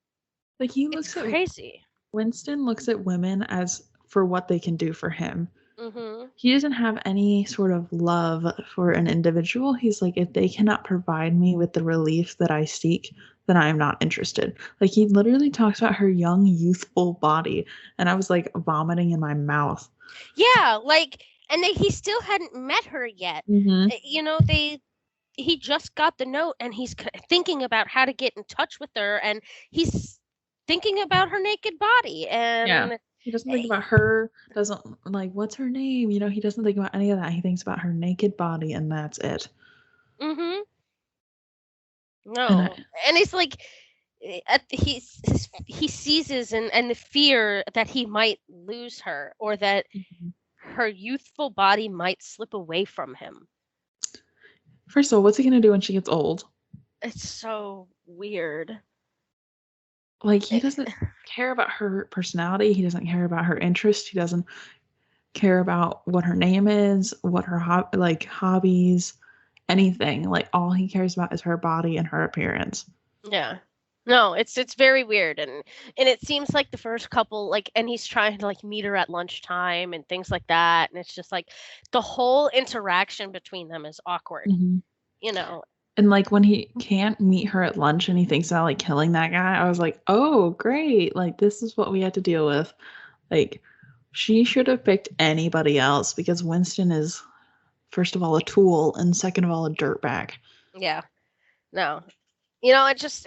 Like, he it's looks at crazy. Winston looks at women as for what they can do for him. Mhm. He doesn't have any sort of love for an individual. He's like, if they cannot provide me with the relief that I seek, then I am not interested. Like, he literally talks about her young, youthful body, and I was like vomiting in my mouth. Yeah, like, and he still hadn't met her yet. Mm-hmm. He just got the note and he's thinking about how to get in touch with her, and he's thinking about her naked body. Yeah. And He doesn't think eh, about her, doesn't like, what's her name? He doesn't think about any of that. He thinks about her naked body, and that's it. mhm. And No. And it's like he seizes and the fear that he might lose her, or that Mhm. her youthful body might slip away from him. First of all, what's he going to do when she gets old? It's so weird. Like, he Eh, doesn't care about her personality. He doesn't care about her interest. He doesn't care about what her name is, what her hobbies, anything. Like, all he cares about is her body and her appearance. Yeah. No, it's very weird, and it seems like the first couple, like, and he's trying to like meet her at lunchtime and things like that, and it's just like the whole interaction between them is awkward, Mhm. you know. And like when he can't meet her at lunch and he thinks about like killing that guy, I was like, oh, great. Like, this is what we had to deal with. Like, she should have picked anybody else because Winston is, first of all, a tool and second of all, a dirtbag. Yeah. No. It just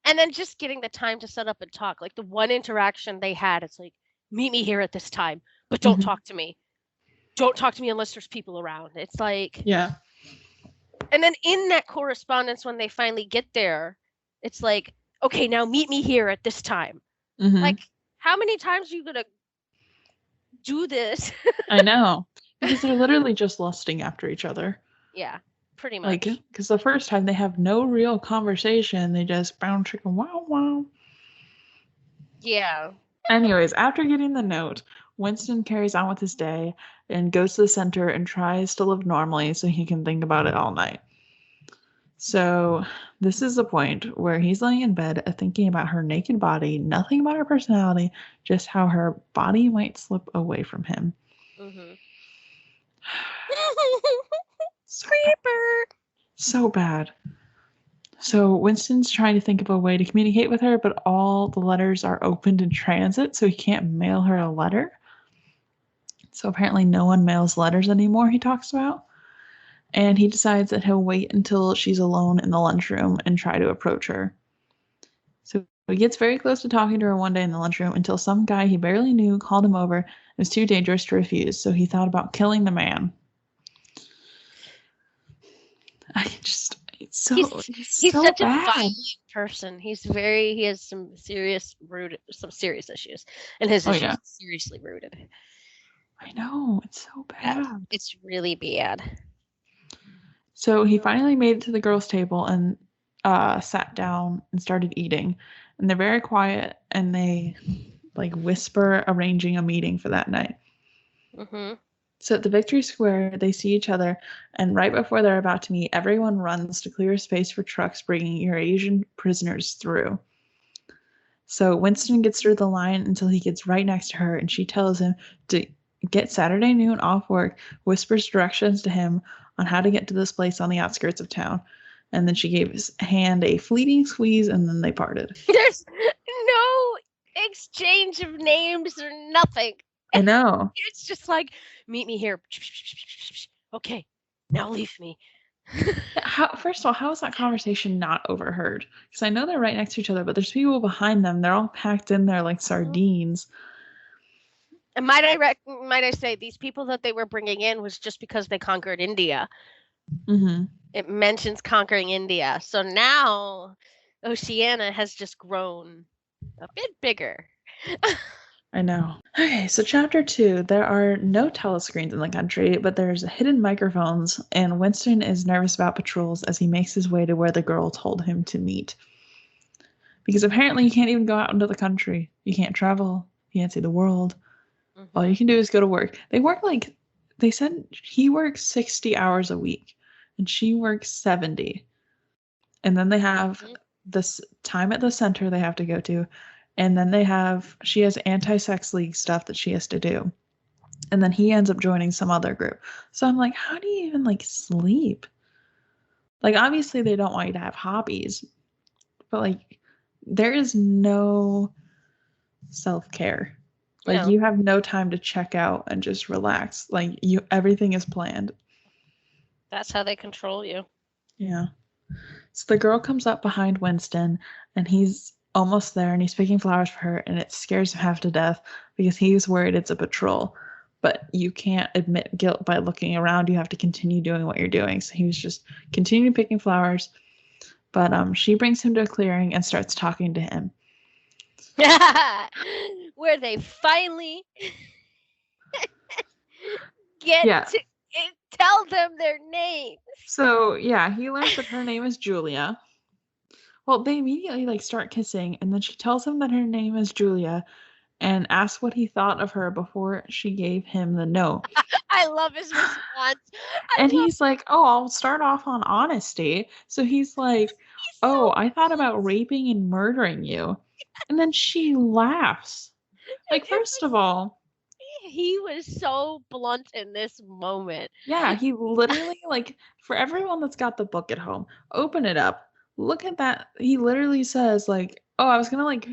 and then just getting the time to set up and talk. Like the one interaction they had, it's like, meet me here at this time, but don't Mhm. talk to me. Don't talk to me unless there's people around. It's like, Yeah. and then in that correspondence, when they finally get there, it's like, okay, now meet me here at this time. Hmm. Like, how many times are you gonna do this? I know. Because they're literally just lusting after each other. Yeah, pretty Like, much. because the first time they have no real conversation, they just bound chicken wow wow. Yeah. Anyways, after getting the note, Winston carries on with his day and goes to the center and tries to live normally so he can think about it all night. So, this is the point where he's laying in bed thinking about her naked body, nothing about her personality, just how her body might slip away from him. Mhm. So bad. Creeper. So bad. So Winston's trying to think of a way to communicate with her, but all the letters are opened in transit, so he can't mail her a letter. So apparently, no one mails letters anymore, he talks about. And he decides that he'll wait until she's alone in the lunchroom and try to approach her. So he gets very close to talking to her one day in the lunchroom until some guy he barely knew called him over. It was too dangerous to refuse, so he thought about killing the man. I just, He's it's he's so such a bad. violent person. He has some serious issues, and his Oh issues yeah, are seriously rooted. I know, it's so Bad. bad. It's really bad. So he finally made it to the girls' table and sat down and started eating. And they're very quiet and they like whisper arranging a meeting for that night. Mm-hmm. So at the Victory Square, they see each other, and right before they're about to meet, everyone runs to clear space for trucks bringing Eurasian prisoners through. So Winston gets through the line until he gets right next to her, and she tells him to get Saturday noon off work, whispers directions to him on how to get to this place on the outskirts of town. And then she gave his hand a fleeting squeeze, and then they parted. There's no exchange of names or nothing. I know. It's just like, meet me here. Okay, now leave me. First of all, how is that conversation not overheard? Because I know they're right next to each other, but there's people behind them. They're all packed in there like sardines. And might I say, these people that they were bringing in was just because they conquered India. Mm-hmm. It mentions conquering India. So now Oceania has just grown a bit bigger. I know. Okay, so chapter 2, there are no telescreens in the country, but there's hidden microphones, and Winston is nervous about patrols as he makes his way to where the girl told him to meet. Because apparently you can't even go out into the country. You can't travel. You can't see the world. Mm-hmm. All you can do is go to work. They said he works 60 hours a week, and she works 70. And then they have this time at the center they have to go to. And then she has anti-sex league stuff that she has to do. And then he ends up joining some other group. So I'm like, how do you even like sleep? Like, obviously they don't want you to have hobbies, but like, there is no self-care. Like, you have no time to check out and just relax. Like, everything is planned. That's how they control you. Yeah. So the girl comes up behind Winston, and he's almost there, and he's picking flowers for her, and it scares him half to death because he's worried it's a patrol. But you can't admit guilt by looking around. You have to continue doing what you're doing. So he was just continuing picking flowers. But she brings him to a clearing and starts talking to him. Where they finally to tell them their names. So, yeah, he learns that her name is Julia. Well, they immediately like start kissing, and then she tells him that her name is Julia and asks what he thought of her before she gave him the no. I love his response. He's like, oh, I'll start off on honesty. So he's like, I thought about raping and murdering you. And then she laughs. Like, first of all, he was so blunt in this moment. Yeah, he literally, like, for everyone that's got the book at home, open it up. Look at that. He literally says, like, oh, I was gonna, like,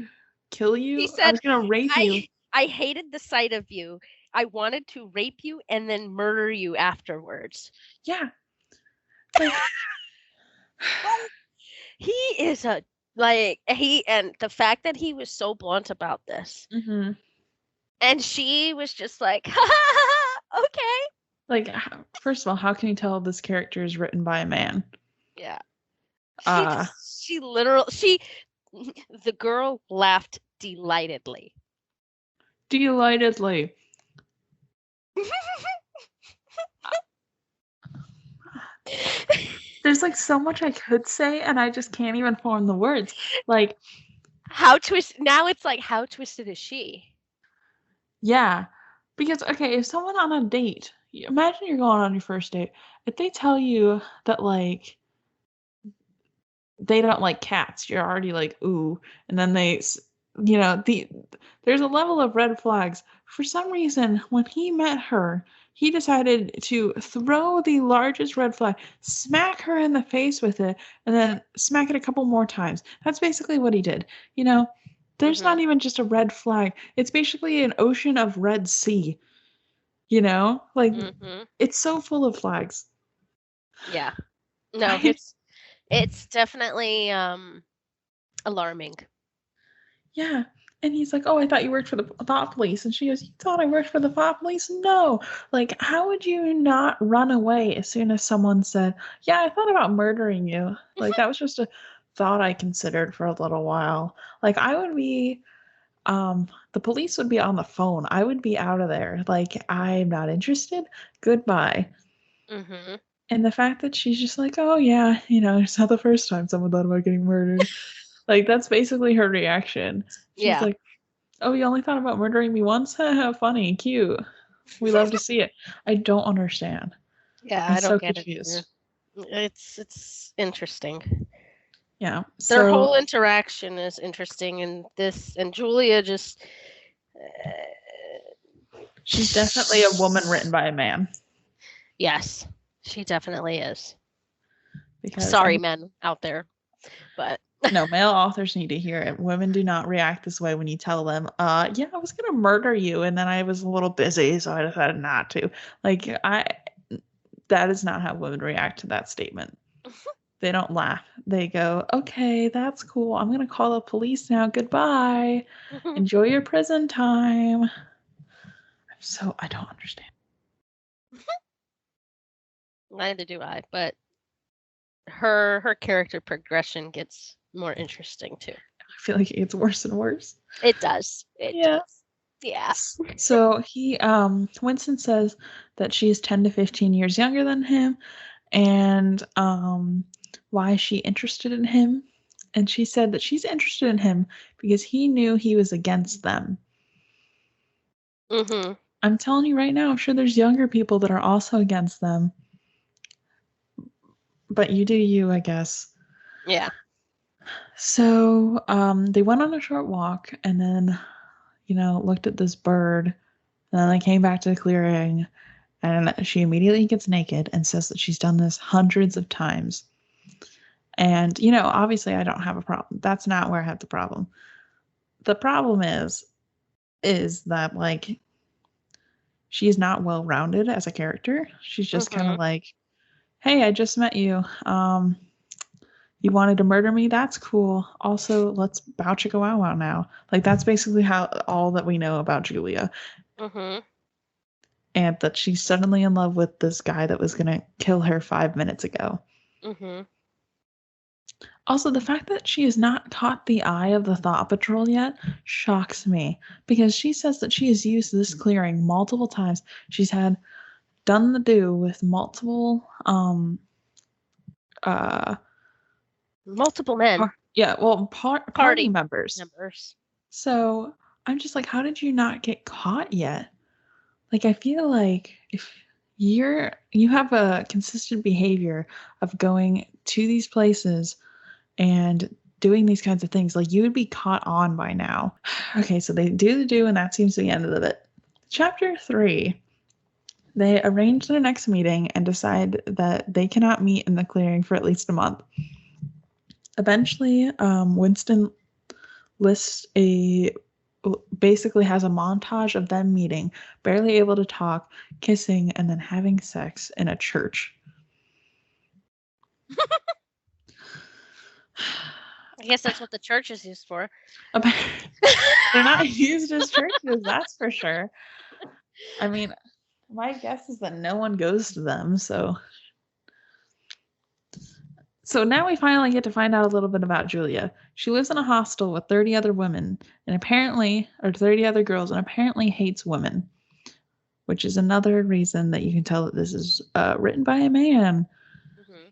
kill you. He said, I was gonna rape you. I hated the sight of you. I wanted to rape you and then murder you afterwards. Yeah. Like, he is and the fact that he was so blunt about this. Mm-hmm. And she was just like, okay. Like, first of all, how can you tell this character is written by a man? Yeah. The girl laughed delightedly. Delightedly. There's like so much I could say, and I just can't even form the words. Like, now it's like, how twisted is she? Yeah, because okay, if someone on a date, imagine you're going on your first date, if they tell you that like they don't like cats, you're already like ooh, and then there's a level of red flags. For some reason, when he met her, he decided to throw the largest red flag, smack her in the face with it, and then smack it a couple more times. That's basically what he did. There's not even just a red flag. It's basically an ocean of Red Sea. Like it's so full of flags. Yeah. No, it's definitely alarming. Yeah. And he's like, oh, I thought you worked for the thought police. And she goes, you thought I worked for the thought police? No. Like, how would you not run away as soon as someone said, yeah, I thought about murdering you? Like, that was just a thought I considered for a little while. Like, I would be, the police would be on the phone. I would be out of there. Like, I'm not interested. Goodbye. Mm-hmm. And the fact that she's just like, oh yeah, it's not the first time someone thought about getting murdered. Like, that's basically her reaction. She's Yeah. like, oh, you only thought about murdering me once? Funny, cute. We love to see it. I don't understand. Yeah, I'm I don't so get it either. confused. It's interesting. Yeah. Their So whole interaction is interesting, and Julia just she's definitely a woman written by a man. yes, she definitely is. Because Sorry, men out there, but no, male authors need to hear it. Women do not react this way when you tell them, yeah, I was gonna murder you, and then I was a little busy, so I decided not to. Like, that is not how women react to that statement. They don't laugh. They go, okay, that's cool. I'm gonna call the police now. Goodbye. Enjoy your prison time. So I don't understand. neither do I. But her character progression gets more interesting too. I feel like it gets worse and worse. It does. It Yeah. does. Yeah. So Winston says that she's 10 to 15 years younger than him, and why is she interested in him? And she said that she's interested in him because he knew he was against them. Mhm. I'm telling you right now, I'm sure there's younger people that are also against them. But you do you, I guess. Yeah. So they went on a short walk and then, looked at this bird. And then they came back to the clearing and she immediately gets naked and says that she's done this hundreds of times. And, obviously I don't have a problem. That's not where I have the problem. The problem is that, like, she's not well rounded as a character. She's just kind of Mhm. like, hey, I just met you. You wanted to murder me? That's cool. Also, let's bow chicka wow wow now. Like, that's basically all that we know about Julia. Mhm. And that she's suddenly in love with this guy that was gonna kill her 5 minutes ago. Mhm. Also, the fact that she has not caught the eye of the Thought Patrol yet shocks me because she says that she has used this clearing multiple times. She's had done the do with multiple uh Multiple men. party Party members. members. So I'm just like, how did you not get caught yet? Like, I feel like if you have a consistent behavior of going to these places and doing these kinds of things, like, you would be caught on by now. Okay, so they do the do, and that seems to be the end of it. Chapter 3. They arrange their next meeting and decide that they cannot meet in the clearing for at least a month. Eventually, Winston lists basically has a montage of them meeting, barely able to talk, kissing, and then having sex in a church. I guess that's what the church is used for. They're not used as churches, that's for sure. I mean, my guess is that no one goes to them, so now we finally get to find out a little bit about Julia. She lives in a hostel with 30 other women, and 30 other girls, and apparently hates women, which is another reason that you can tell that this is written by a man. Mhm.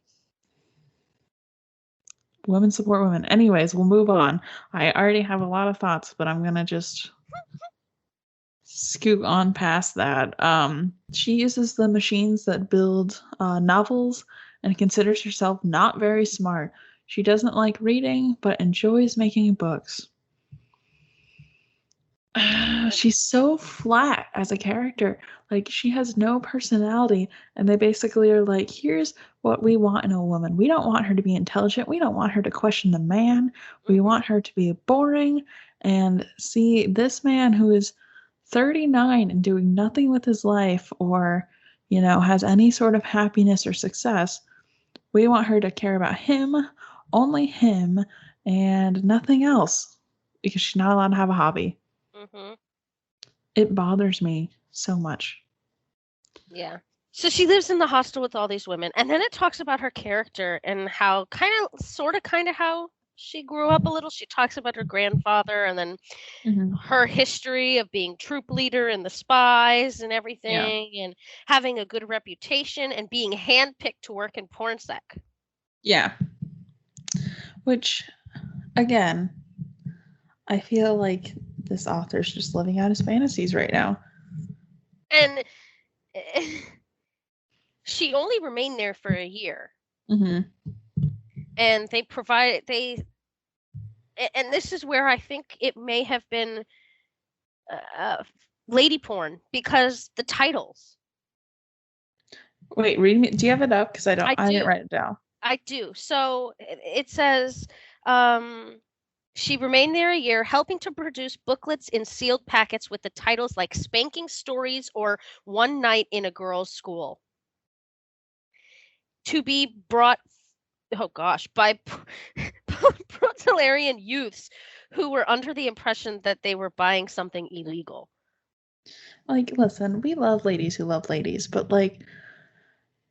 Women support women. Anyways, we'll move on. I already have a lot of thoughts, but I'm gonna just scoot on past that. She uses the machines that build novels and considers herself not very smart. She doesn't like reading, but enjoys making books. She's so flat as a character. Like, she has no personality, and they basically are like, here's what we want in a woman. We don't want her to be intelligent. We don't want her to question the man. We Mhm. want her to be boring and see this man who is 39 and doing nothing with his life or, has any sort of happiness or success. We want her to care about him, only him, and nothing else because she's not allowed to have a hobby. Mhm. It bothers me so much. Yeah. So she lives in the hostel with all these women, and then it talks about her character and how kind of, sort of, how she grew up a little. She talks about her grandfather and then her history of being troop leader in the spies and Yeah. everything, and having a good reputation and being handpicked to work in pornsec. Yeah. Which, again, I feel like this author's just living out his fantasies right now. And she only remained there for a year. Mm-hmm. And and this is where I think it may have been lady porn, because the titles. Wait, read me. Do you have it up? Because I didn't do. write it down. I do. So it says, she remained there a year, helping to produce booklets in sealed packets with the titles like Spanking Stories or One Night in a Girls' School. To be brought, oh gosh, by proletarian youths who were under the impression that they were buying something illegal. Like, listen, we love ladies who love ladies, but like,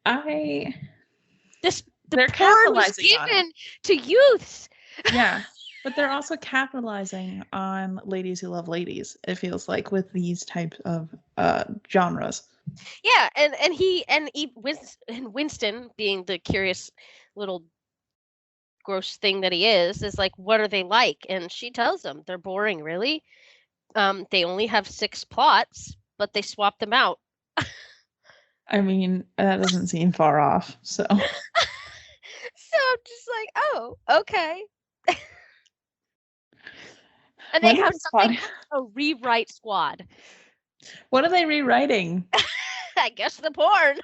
the they're porn was capitalizing on it. given to youths. Yeah, but they're also capitalizing on ladies who love ladies. It feels like with these types of genres. Yeah, and Winston, being the curious little gross thing that he is like, what are they like? And she tells him they're boring, really. They only have 6 plots, but they swap them out. I mean, that doesn't seem far off. So, so I'm just like, oh, okay. And they have something called a rewrite squad. What are they rewriting? I guess the porn.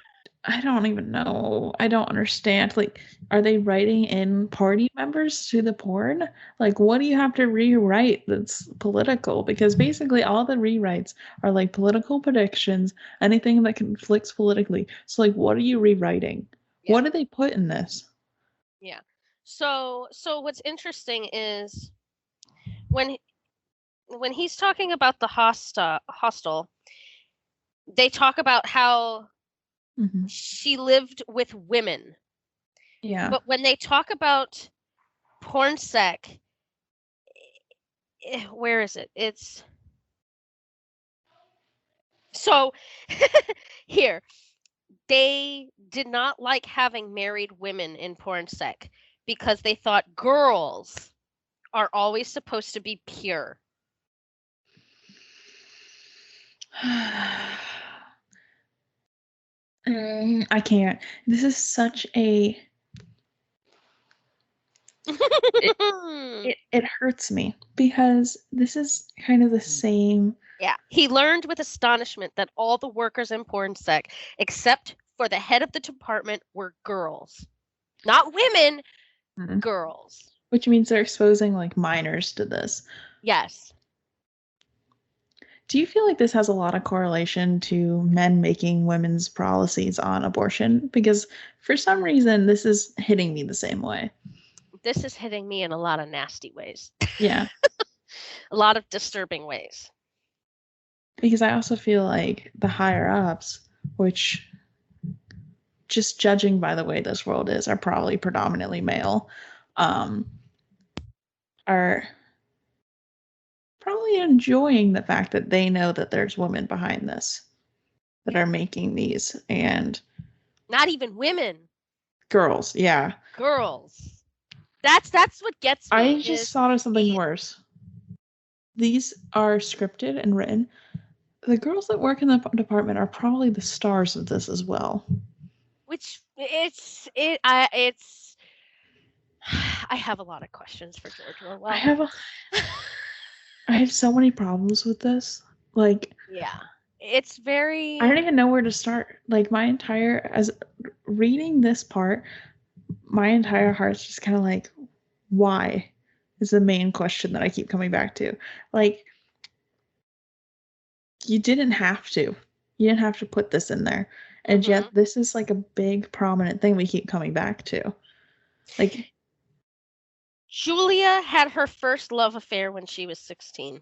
I don't even know. I don't understand. Like, are they writing in party members to the porn? Like, what do you have to rewrite that's political? Because basically all the rewrites are like political predictions, anything that conflicts politically. So, like, what are you rewriting? Yeah. What do they put in this? Yeah. So what's interesting is when he's talking about the hostel, they talk about how she lived with women. Yeah. But when they talk about pornsec, where is it? It's so here. They did not like having married women in pornsec because they thought girls are always supposed to be pure. I can't. This is such a it hurts me because this is kind of the same. Yeah. He learned with astonishment that all the workers in pornsec, except for the head of the department, were girls. Not women, girls. Which means they're exposing like minors to this. Yes. Do you feel like this has a lot of correlation to men making women's policies on abortion? Because for some reason, this is hitting me the same way. This is hitting me in a lot of nasty ways. Yeah. A lot of disturbing ways. Because I also feel like the higher ups, which just judging by the way this world is, are probably predominantly male, are probably enjoying the fact that they know that there's women behind this that are making these, and not even women. Girls, yeah. Girls. That's what gets me. I just thought of something worse. These are scripted and written. The girls that work in the department are probably the stars of this as well. Which I have a lot of questions for George Orwell. I have so many problems with this. Like, yeah, it's very. I don't even know where to start. Like, as reading this part, my entire heart's just kind of like, why? Is the main question that I keep coming back to. Like, you didn't have to. You didn't have to put this in there. And yet this is like a big prominent thing we keep coming back to. Like, Julia had her first love affair when she was 16.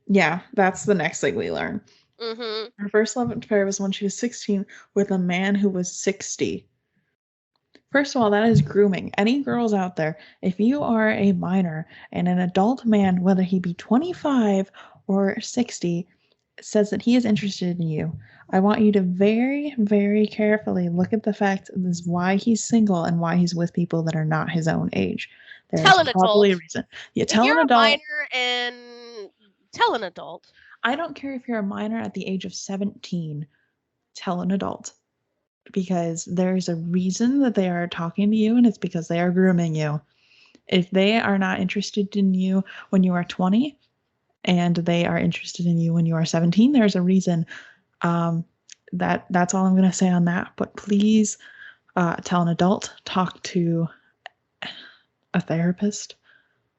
Yeah, that's the next thing we learn. Her first love affair was when she was 16 with a man who was 60. First of all, that is grooming. Any girls out there, if you are a minor and an adult man, whether he be 25 or 60, says that he is interested in you, I want you to very, very carefully look at the fact that this is why he's single and why he's with people that are not his own age. There is Tell an probably adult. a reason. You If tell you're an a adult. minor and tell an adult. I don't care if you're a minor at the age of 17. Tell an adult. Because there's a reason that they are talking to you, and it's because they are grooming you. If they are not interested in you when you are 20 and they are interested in you when you are 17, there's a reason. That's all I'm going to say on that. But please tell an adult, talk to a therapist.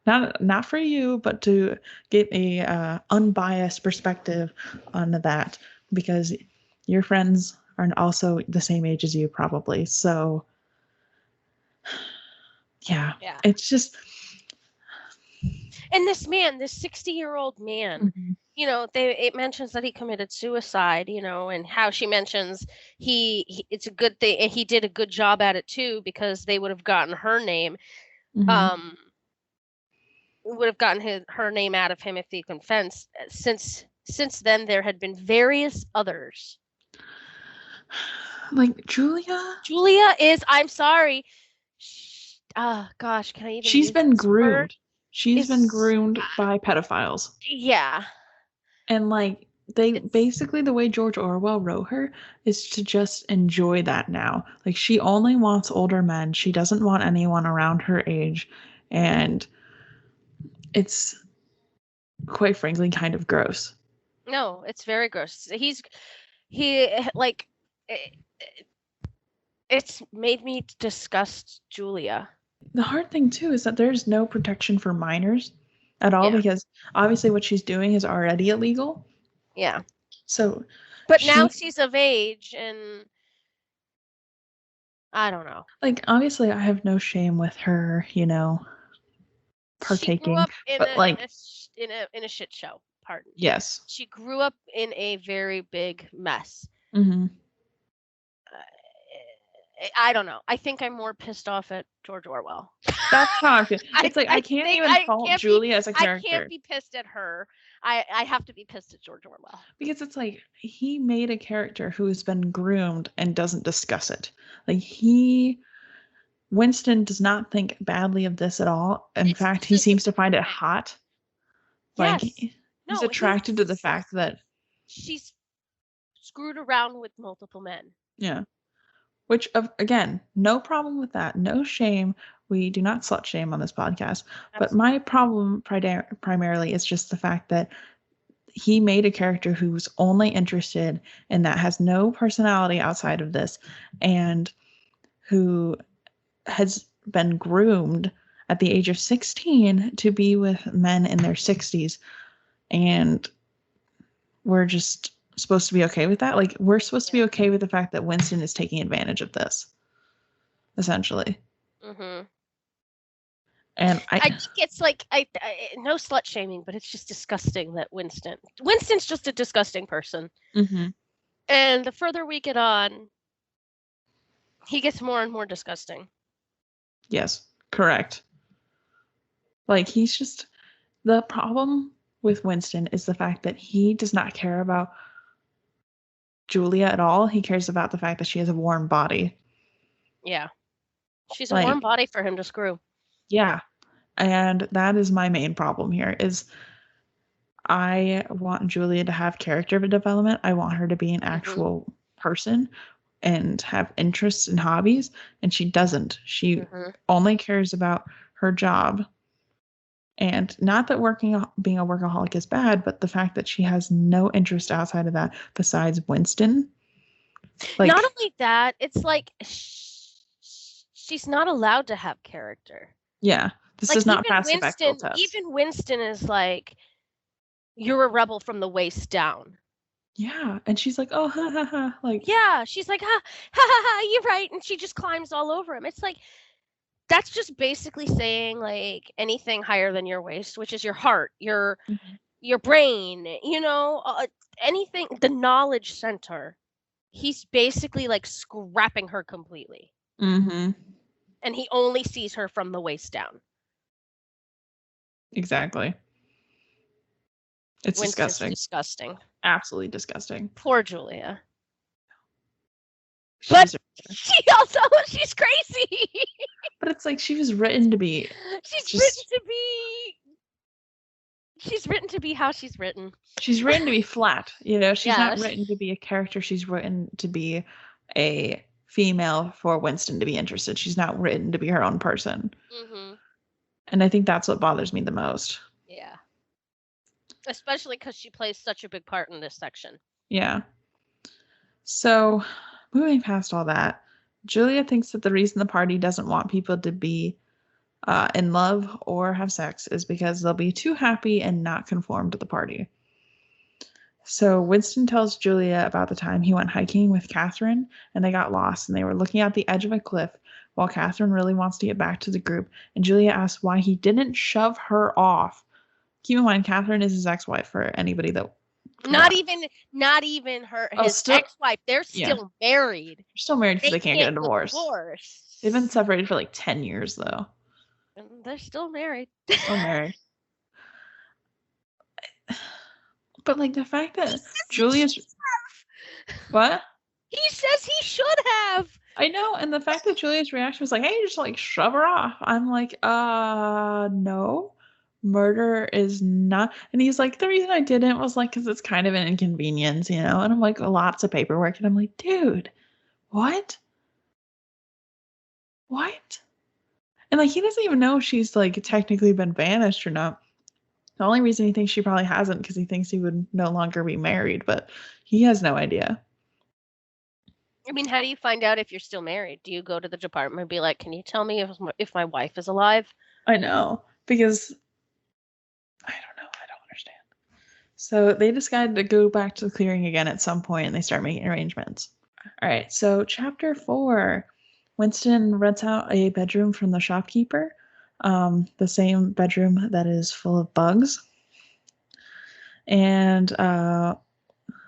Not for you, but to get a unbiased perspective on that, because your friends are also the same age as you probably. So yeah, Yeah. it's just. And this 60-year-old man, Mhm. it mentions that he committed suicide, and how she mentions it's a good thing, and he did a good job at it too, because they would have gotten her name. Mhm. Would have gotten her name out of him if he confessed. Since then, there had been various others. Like Julia, Julia is, I'm sorry. Gosh, can I even she's use been this word? groomed. She's been Is groomed by pedophiles. Yeah. And like they It's basically, the way George Orwell wrote her is to just enjoy that now. Like she only wants older men. She doesn't want anyone around her age. And it's quite frankly kind of gross. No, it's very gross. He like it, it's made me disgust Julia. The hard thing too is that there's no protection for minors at all, Yeah. because obviously what she's doing is already illegal. Yeah. So But now she, she's of age, and I don't know. like, obviously I have no shame with her, She grew partaking, up in but a in like, a sh- in a shit show. Pardon. yes. She grew up in a very big mess. Hmm. I don't know. I think I'm more pissed off at George Orwell. That's how I feel. I It's like I I can't think even fault Julie as a I can't character, be pissed at her. I have to be pissed at George Orwell. because it's like he made a character who has been groomed and doesn't discuss it. Like Winston does not think badly of this at all. In It's fact, he just a seems to find it grooming. hot. Like Yes. he's No, attracted to the fact that, she's screwed around with multiple men. yeah, which again, no problem with that. No shame. We do not slut shame on this podcast. But my Absolutely. problem primarily is just the fact that he made a character who's only interested in that, has no personality outside of this, and who has been groomed at the age of 16 to be with men in their 60s. And we're just supposed to be okay with that. Like, we're supposed to be Yeah. okay with the fact that Winston is taking advantage of this, essentially. Mhm. And I think it's like no slut shaming, but it's just disgusting that Winston's just a disgusting person. Mhm. And the further we get on, he gets more and more disgusting. Yes, correct. Like, he's just, the problem with Winston is the fact that he does not care about Julia at all. He cares about the fact that she has a warm body. Yeah. She's a warm Like, body for him to screw. yeah. And that is my main problem here is I want Julia to have character development. I want her to be an Mhm. actual person and have interests and hobbies, and she doesn't. She Mhm. only cares about her job. And not that being a workaholic is bad, but the fact that she has no interest outside of that besides Winston. Not Like, only that, it's like she's not allowed to have character. yeah, this Like is not pass the Bechdel test. Even Winston is like, you're a rebel from the waist down. Yeah, and she's like, oh, ha ha ha, like, Yeah, she's like, ha ha ha ha, you're right, and she just climbs all over him. It's like, that's just basically saying like anything higher than your waist, which is your heart, mhm. your brain, anything, the knowledge center. He's basically like scrapping her completely. Mhm. And he only sees her from the waist down. Exactly. It's Winston's disgusting. disgusting. Absolutely disgusting. Poor Julia. She But deserves it. she's crazy. But it's like she was written to be she's written just. to be. She's written to be how she's written. She's written to be flat. You know, she's Yeah. not written to be a character. She's written to be a female for Winston to be interested. She's not written to be her own person. Mm-hmm. And I think that's what bothers me the most. Yeah. Especially because she plays such a big part in this section. Yeah. So, moving past all that, Julia thinks that the reason the party doesn't want people to be in love or have sex is because they'll be too happy and not conform to the party. So Winston tells Julia about the time he went hiking with Catherine and they got lost and they were looking at the edge of a cliff while Catherine really wants to get back to the group. And Julia asks why he didn't shove her off. Keep in mind, Catherine is his ex-wife for anybody that. Not even his ex-wife. They're still married. They're still married because they can't get a divorce. They've been separated for like 10 years though. And they're still married. Still married. But like the fact that Julia's what? He says he should have. I know, and the fact that Julia's reaction was like, "Hey, just like shove her off." I'm like, no. Murder is not. And he's like, "The reason I didn't was like cuz it's kind of an inconvenience, you know." And I'm like, "Lots of paperwork." And I'm like, "Dude, what? What?" And like he doesn't even know if she's like technically been banished or not. The only reason he thinks she probably hasn't because he thinks he would no longer be married, but he has no idea. I mean, how do you find out if you're still married? Do you go to the department and be like, "Can you tell me if my wife is alive?" I know, because I don't know. I don't understand. So they decide to go back to the clearing again at some point and they start making arrangements. All right, so chapter 4. Winston rents out a bedroom from the shopkeeper, the same bedroom that is full of bugs. And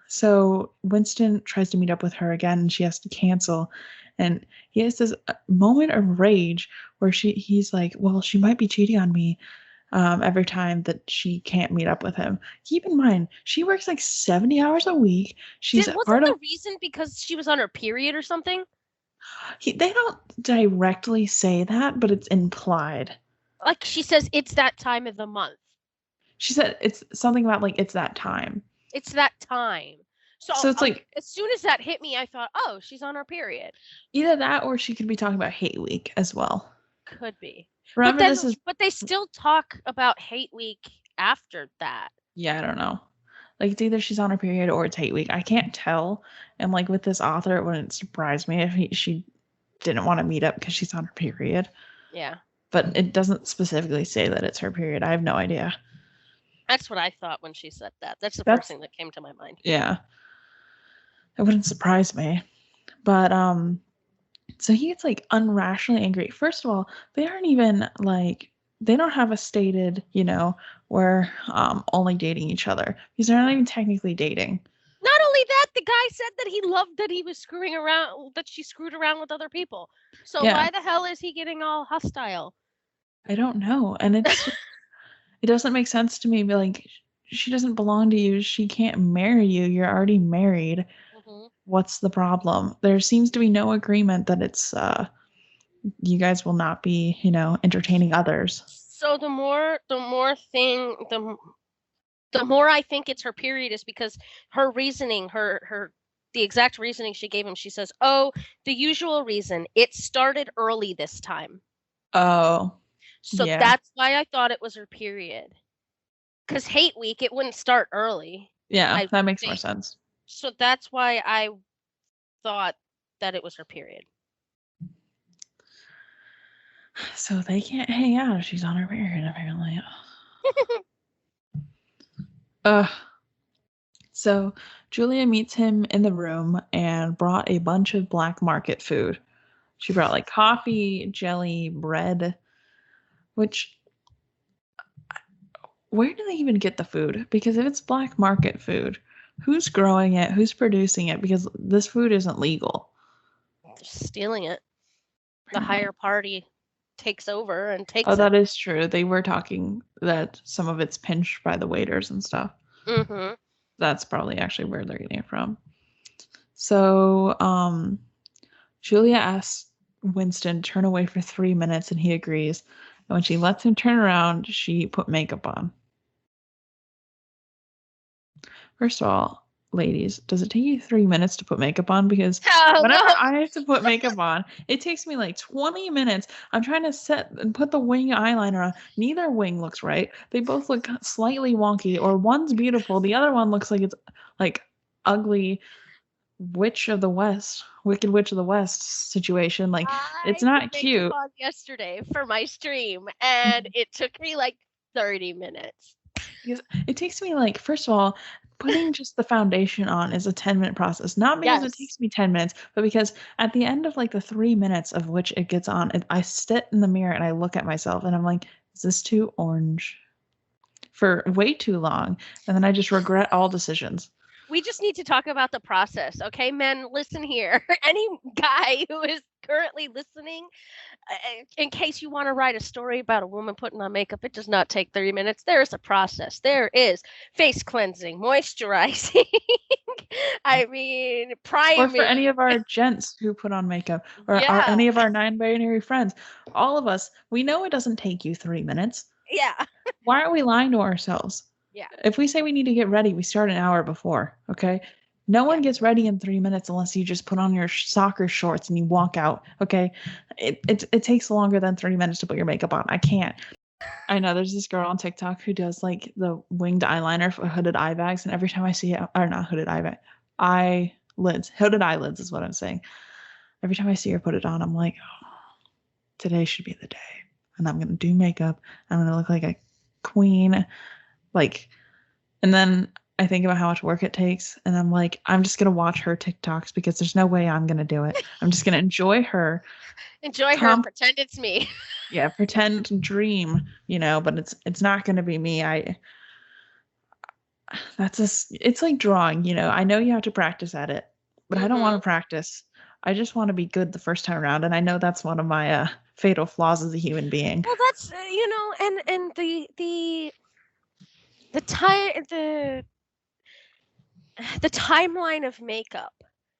so Winston tries to meet up with her again and she has to cancel. And he has this moment of rage where he's like, well, she might be cheating on me every time that she can't meet up with him. Keep in mind, she works like 70 hours a week. Wasn't the reason because she was on her period or something? They don't directly say that, but it's implied. Like she says, it's that time of the month. She said it's something about like it's that time. It's that time. So it's like as soon as that hit me, I thought, oh, she's on her period. Either that or she could be talking about hate week as well. Could be. Remember, but they still talk about hate week after that. Yeah, I don't know. Like it's either she's on her period or it's hate week. I can't tell. And like with this author, it wouldn't surprise me if she didn't want to meet up because she's on her period. Yeah. But it doesn't specifically say that it's her period. I have no idea. That's what I thought when she said that. That's the first thing that came to my mind. Yeah. It wouldn't surprise me. But so he gets like unrationally angry. First of all, they aren't even like they don't have a stated, we're only dating each other because they're not even technically dating. Not only that, the guy said that he loved that he was screwing around, that she screwed around with other people. So why the hell is he getting all hostile? I don't know. And it's just, it doesn't make sense to me. Like, she doesn't belong to you. She can't marry you. You're already married. Mm-hmm. What's the problem? There seems to be no agreement that it's you guys will not be, entertaining others. So the more I think it's her period is because her reasoning, the exact reasoning she gave him, she says, "Oh, the usual reason. It started early this time." Oh. So that's why I thought it was her period. Because hate week, it wouldn't start early. Yeah, that makes more sense. So that's why I thought that it was her period. So they can't hang out if she's on her period, apparently. So Julia meets him in the room and brought a bunch of black market food. She brought like coffee, jelly, bread, which where do they even get the food? Because if it's black market food, who's growing it? Who's producing it? Because this food isn't legal. They're stealing it. The higher party takes over and takes Oh, it. that is true. They were talking that some of it's pinched by the waiters and stuff. Mm-hmm. That's probably actually where they're getting it from. So, Julia asks Winston to turn away for 3 minutes and he agrees. And when she lets him turn around, she put makeup on. First of all, ladies, does it take you 3 minutes to put makeup on? Because Oh whenever no! I have to put makeup on, it takes me like 20 minutes. I'm trying to set and put the wing eyeliner on. Neither wing looks right. They both look slightly wonky, or one's beautiful, the other one looks like it's like ugly witch of the west, wicked witch of the west situation. Like it's I put not makeup cute. on yesterday for my stream, and it took me like 30 minutes. Because it takes me like, first of all, putting just the foundation on is a 10-minute process. Not because it Yes. takes me 10 minutes, but because at the end of like the 3 minutes of which it gets on, I sit in the mirror and I look at myself and I'm like, is this too orange? For way too long. And then I just regret all decisions. We just need to talk about the process, okay? Men, listen here. Any guy who is currently listening, in case you want to write a story about a woman putting on makeup, it does not take 30 minutes. There is a process. There is face cleansing, moisturizing, I mean, Or for priming. any of our gents who put on makeup, or Yeah, any of our non-binary friends, all of us, we know it doesn't take you 3 minutes. yeah, Why are we lying to ourselves? yeah, If we say we need to get ready, we start an hour before, okay? No yeah. one gets ready in 3 minutes unless you just put on your soccer shorts and you walk out, okay? It takes longer than 3 minutes to put your makeup on. I can't. I know there's this girl on TikTok who does like the winged eyeliner for hooded eye bags, and every time I see it, or not hooded eye bag, eyelids, hooded eyelids is what I'm saying. Every time I see her put it on, I'm like, oh, today should be the day. And I'm gonna do makeup. I'm gonna look like a queen. Like, and then I think about how much work it takes, and I'm like, I'm just gonna watch her TikToks because there's no way I'm gonna do it. I'm just gonna enjoy her. Enjoy her and Com pretend it's me. yeah, pretend to dream, but it's not gonna be me. It's like drawing. I know you have to practice at it, but I don't want Hmm. to practice. I just want to be good the first time around, and I know that's one of my fatal flaws as a human being. Well, that's and the time the timeline of makeup.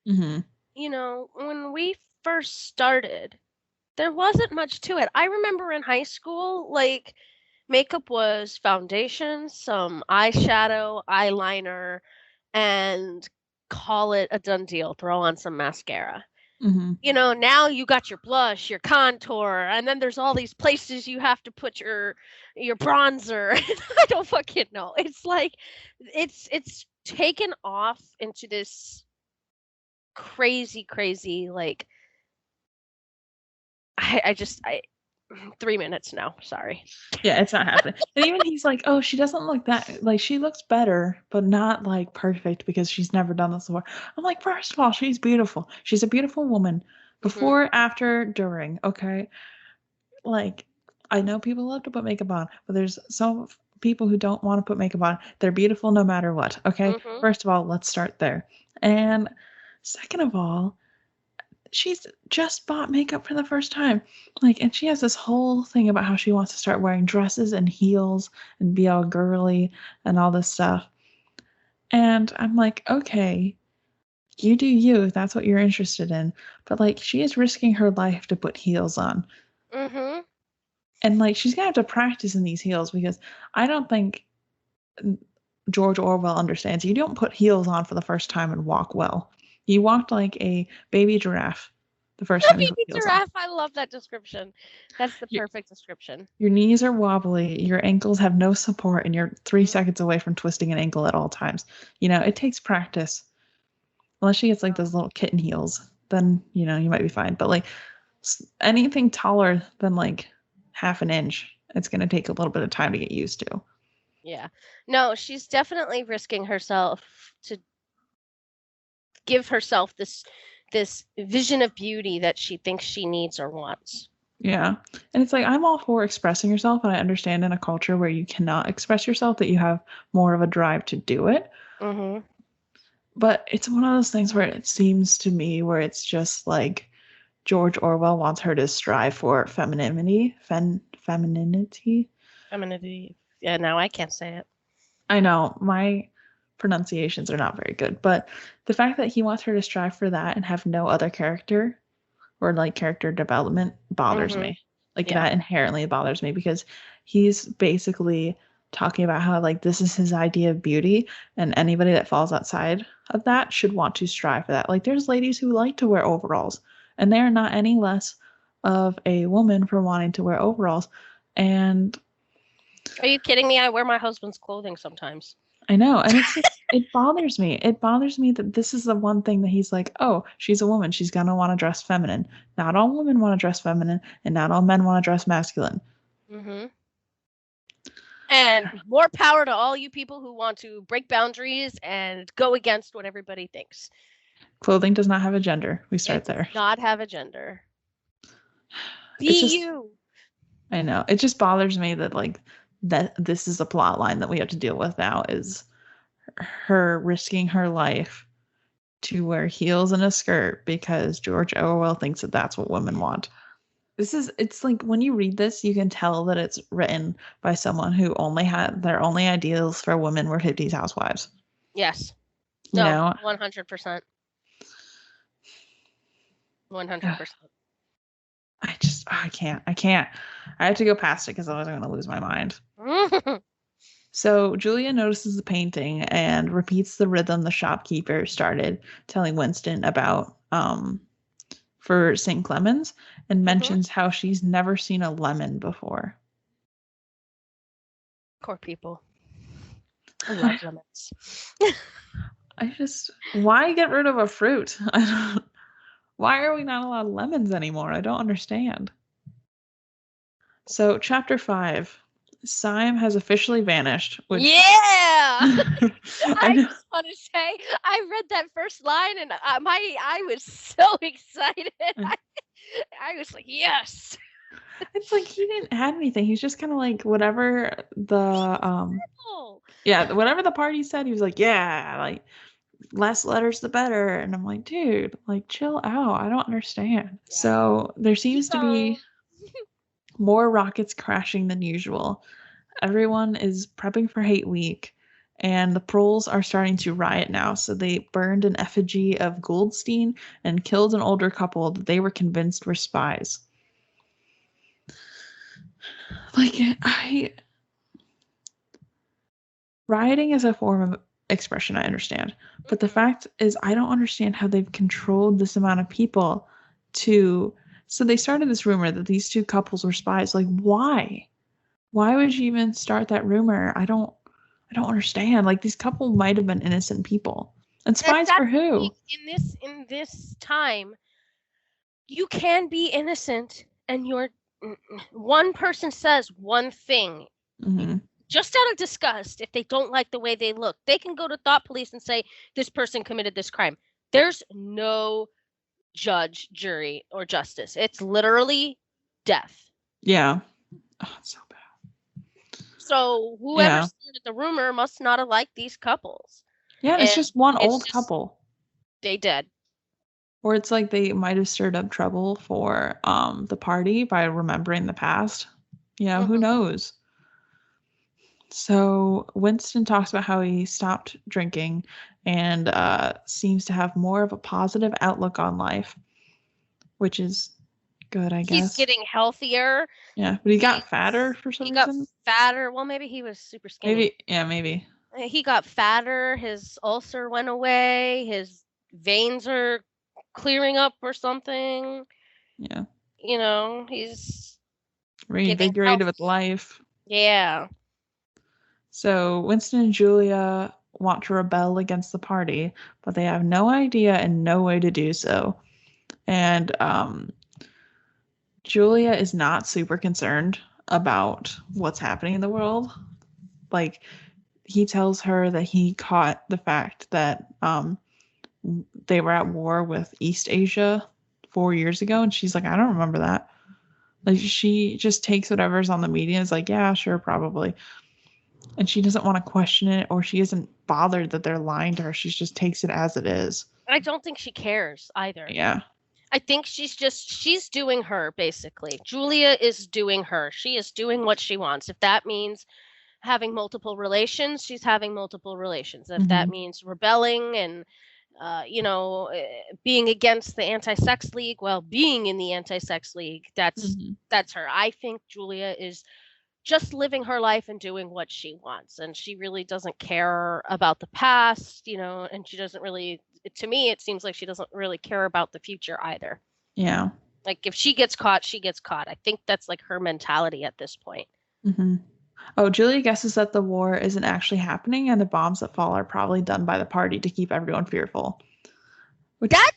Hmm. When we first started, there wasn't much to it. I remember in high school, like makeup was foundation, some eyeshadow, eyeliner, and call it a done deal. Throw on some mascara. Hmm. Now you got your blush, your contour, and then there's all these places you have to put your bronzer. I don't fucking know. It's like it's taken off into this crazy, crazy like I 3 minutes now. Sorry. Yeah, it's not happening. And even he's like, "Oh, she doesn't look that like she looks better, but not like perfect because she's never done this before." I'm like, first of all, she's beautiful. She's a beautiful woman. Hmm. Before, after, during. Okay, like I know people love to put makeup on, but there's some people who don't want to put makeup on. They're beautiful no matter what. Okay, Hmm. first of all, let's start there. And second of all, she's just bought makeup for the first time. Like, and she has this whole thing about how she wants to start wearing dresses and heels and be all girly and all this stuff. And I'm like, okay, you do you if that's what you're interested in. But like, she is risking her life to put heels on. Hmm. And like, she's gonna have to practice in these heels because I don't think George Orwell understands. You don't put heels on for the first time and walk well. You walked like a baby giraffe the first time you put Baby heels on. giraffe. I love that description. That's the Your, perfect description. your knees are wobbly, your ankles have no support, and you're 3 seconds away from twisting an ankle at all times. It takes practice. Unless she gets like those little kitten heels, then you might be fine. But like anything taller than like half an inch, it's gonna take a little bit of time to get used to. Yeah. No, she's definitely risking herself to give herself this vision of beauty that she thinks she needs or wants. Yeah. And it's like I'm all for expressing yourself, and I understand in a culture where you cannot express yourself that you have more of a drive to do it. Mhm. But it's one of those things where it seems to me where it's just like George Orwell wants her to strive for femininity. Femininity. Femininity. Yeah, now I can't say it. I know my pronunciations are not very good, but the fact that he wants her to strive for that and have no other character or like character development bothers Mm-hmm. me. Like Yeah. that inherently bothers me because he's basically talking about how like this is his idea of beauty and anybody that falls outside of that should want to strive for that. Like there's ladies who like to wear overalls and they're not any less of a woman for wanting to wear overalls. And Are you kidding me? I wear my husband's clothing sometimes. I know, and it's just it bothers me. It bothers me that this is the one thing that he's like, "Oh, she's a woman. She's gonna want to dress feminine." Not all women want to dress feminine, and not all men want to dress masculine. Mm-hmm. And more power to all you people who want to break boundaries and go against what everybody thinks. Clothing does not have a gender. We start It does there. not have a gender. It's Be just you. I know. It just bothers me that like that this is a plot line that we have to deal with now is her risking her life to wear heels and a skirt because George Orwell thinks that that's what women want. It's like when you read this, you can tell that it's written by someone who only had their only ideals for women were 50s housewives. Yes. You No, know? 100%. 100%. I can't. I have to go past it because otherwise I'm going to lose my mind. So Julia notices the painting and repeats the rhythm the shopkeeper started telling Winston about for St. Clemens and mentions how she's never seen a lemon before. Poor people. I love lemons. Why get rid of a fruit? Why are we not allowed lemons anymore? I don't understand. So, chapter 5, Syme has officially vanished. Which Yeah! I know. just want to say, I read that first line and I was so excited. I was like, yes. It's like he didn't add anything. He's just kind of like whatever the yeah, whatever the party said. He was like, yeah, like less letters the better. And I'm like, dude, like chill out. I don't understand. Yeah. So there seems to be more rockets crashing than usual. Everyone is prepping for Hate Week, and the proles are starting to riot now. So they burned an effigy of Goldstein and killed an older couple that they were convinced were spies. Like, rioting is a form of expression, I understand. But the fact is, I don't understand how they've controlled this amount of people to. So they started this rumor that these two couples were spies. Like, why? Why would you even start that rumor? I don't understand. Like, these couple might have been innocent people. And spies for who? In this time, you can be innocent and one person says one thing. Mm-hmm. Just out of disgust, if they don't like the way they look, they can go to thought police and say, this person committed this crime. There's no judge, jury, or justice. It's literally death. Yeah. Oh, it's so bad. So whoever started the rumor must not have liked these couples. Yeah, and it's just one old couple. They did. Or it's like they might have stirred up trouble for the party by remembering the past. You know, who knows? So Winston talks about how he stopped drinking and seems to have more of a positive outlook on life, which is good, I guess. He's getting healthier. Yeah, but he got fatter for some reason. He got fatter. Well, maybe he was super skinny. Maybe. He got fatter. His ulcer went away. His veins are clearing up or something. Yeah. You know, he's reinvigorated with life. Yeah. So Winston and Julia want to rebel against the party, but they have no idea and no way to do so. And Julia is not super concerned about what's happening in the world. Like, he tells her that he caught the fact that they were at war with East Asia 4 years ago, and she's like, I don't remember that. Like, she just takes whatever's on the media and is like, yeah, sure, probably. And she doesn't want to question it, or she isn't bothered that they're lying to her. She just takes it as it is. I don't think she cares either. Yeah. I think she's doing her, basically. Julia is doing her. She is doing what she wants. If that means having multiple relations, she's having multiple relations. If that Mm-hmm. means rebelling and being against the anti-sex league, well, being in the anti-sex league, Mm-hmm. that's her. I think Julia is just living her life and doing what she wants, and she really doesn't care about the past, and she doesn't really, to me it seems like she doesn't really care about the future either. Yeah. Like, if she gets caught, she gets caught. I think that's like her mentality at this point. Mm-hmm. Oh, Julia guesses that the war isn't actually happening and the bombs that fall are probably done by the party to keep everyone fearful. Which That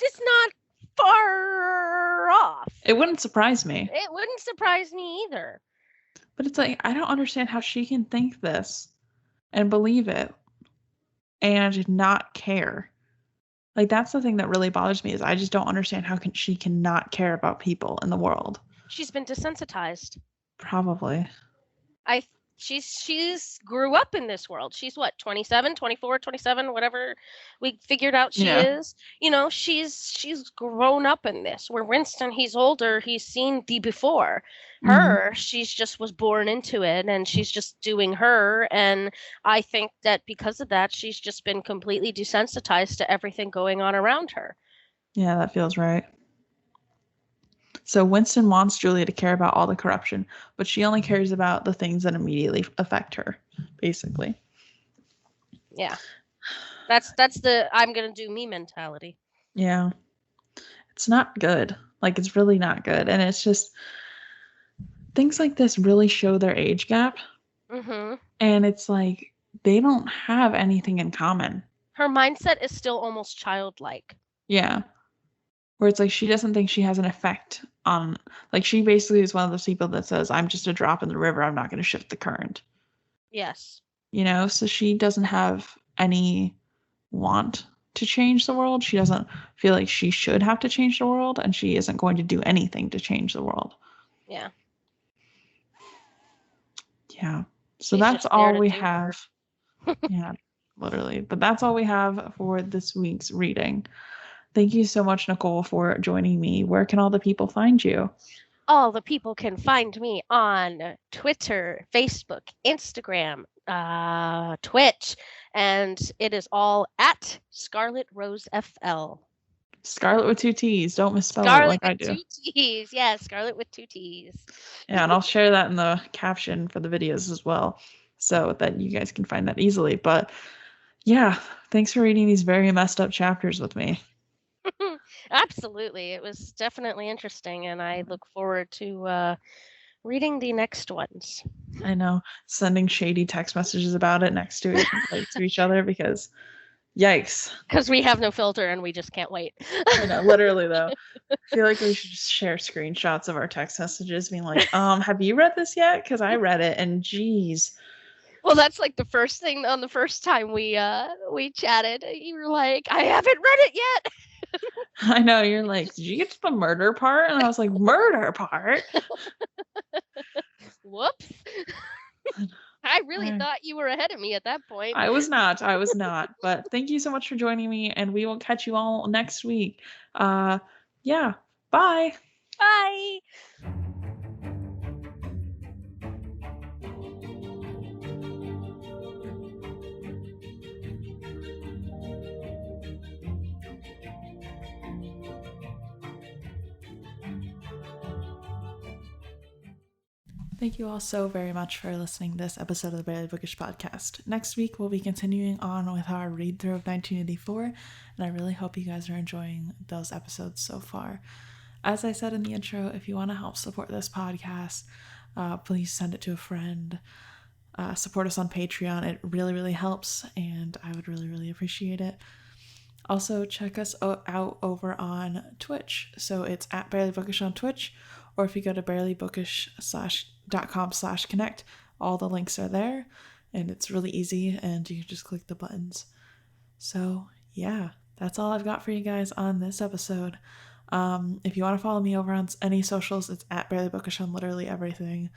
is not far off. it wouldn't surprise me. It wouldn't surprise me either. But it's like I don't understand how she can think this and believe it and not care. Like that's the thing that really bothers me is I just don't understand how she cannot care about people in the world. She's been desensitized. Probably. I she's grew up in this world. She's what, 27, 24, 27, whatever we figured out she Yeah. is. She's grown up in this. Where Winston, he's older, he's seen the before. Her, she's just was born into it and she's just doing her, and I think that because of that she's just been completely desensitized to everything going on around her. Yeah, that feels right. So Winston wants Julia to care about all the corruption, but she only cares about the things that immediately affect her, basically. Yeah. That's the I'm going to do me mentality. Yeah. It's not good. Like, it's really not good. And it's just, things like this really show their age gap. Mm-hmm. And it's like, they don't have anything in common. Her mindset is still almost childlike. Yeah. Where it's like, she doesn't think she has an effect on, like, she basically is one of those people that says, I'm just a drop in the river. I'm not going to shift the current. Yes. So she doesn't have any want to change the world. She doesn't feel like she should have to change the world, and she isn't going to do anything to change the world. Yeah. Yeah. So She's that's just there all to we do have. Yeah, literally. But that's all we have for this week's reading. Thank you so much, Nicole, for joining me. Where can all the people find you? All the people can find me on Twitter, Facebook, Instagram, Twitch, and it is all at Scarlet Rose FL. Scarlet with 2 T's. Don't misspell Scarlet it like I with do. 2 T's. Yeah, Scarlet with 2 T's. Yeah, and I'll share that in the caption for the videos as well, so that you guys can find that easily. But yeah, thanks for reading these very messed up chapters with me. Absolutely. It was definitely interesting, and I look forward to reading the next ones. I know, sending shady text messages about it next to it, like, to each other, because yikes. Because we have no filter and we just can't wait. I know, literally though. I feel like we should just share screenshots of our text messages being like, have you read this yet? Because I read it and geez. Well, that's like the first thing on the first time we chatted. You were like, I haven't read it yet. I know, you're like, did you get to the murder part? And I was like, murder part? Whoops. I really thought you were ahead of me at that point. I was not. But thank you so much for joining me, and we will catch you all next week. Yeah. Bye. Bye. Thank you all so very much for listening to this episode of the Barely Bookish podcast. Next week, we'll be continuing on with our read through of 1984, and I really hope you guys are enjoying those episodes so far. As I said in the intro, if you want to help support this podcast, please send it to a friend. Support us on Patreon. It really, really helps, and I would really, really appreciate it. Also, check us out over on Twitch. So it's at Barely Bookish on Twitch, or if you go to barelybookish.com/connect, all the links are there, and it's really easy, and you can just click the buttons. So yeah, that's all I've got for you guys on this episode. If you want to follow me over on any socials, it's at Barely Bookish on literally everything.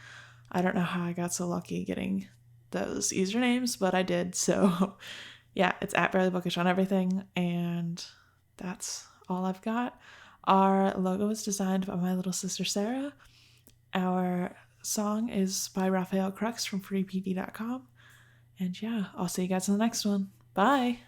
I don't know how I got so lucky getting those usernames, but I did. So yeah, it's at Barely Bookish on everything, and that's all I've got. Our logo is designed by my little sister Sarah. Our song is by Raphael Crux from freepd.com. And yeah, I'll see you guys in the next one. Bye!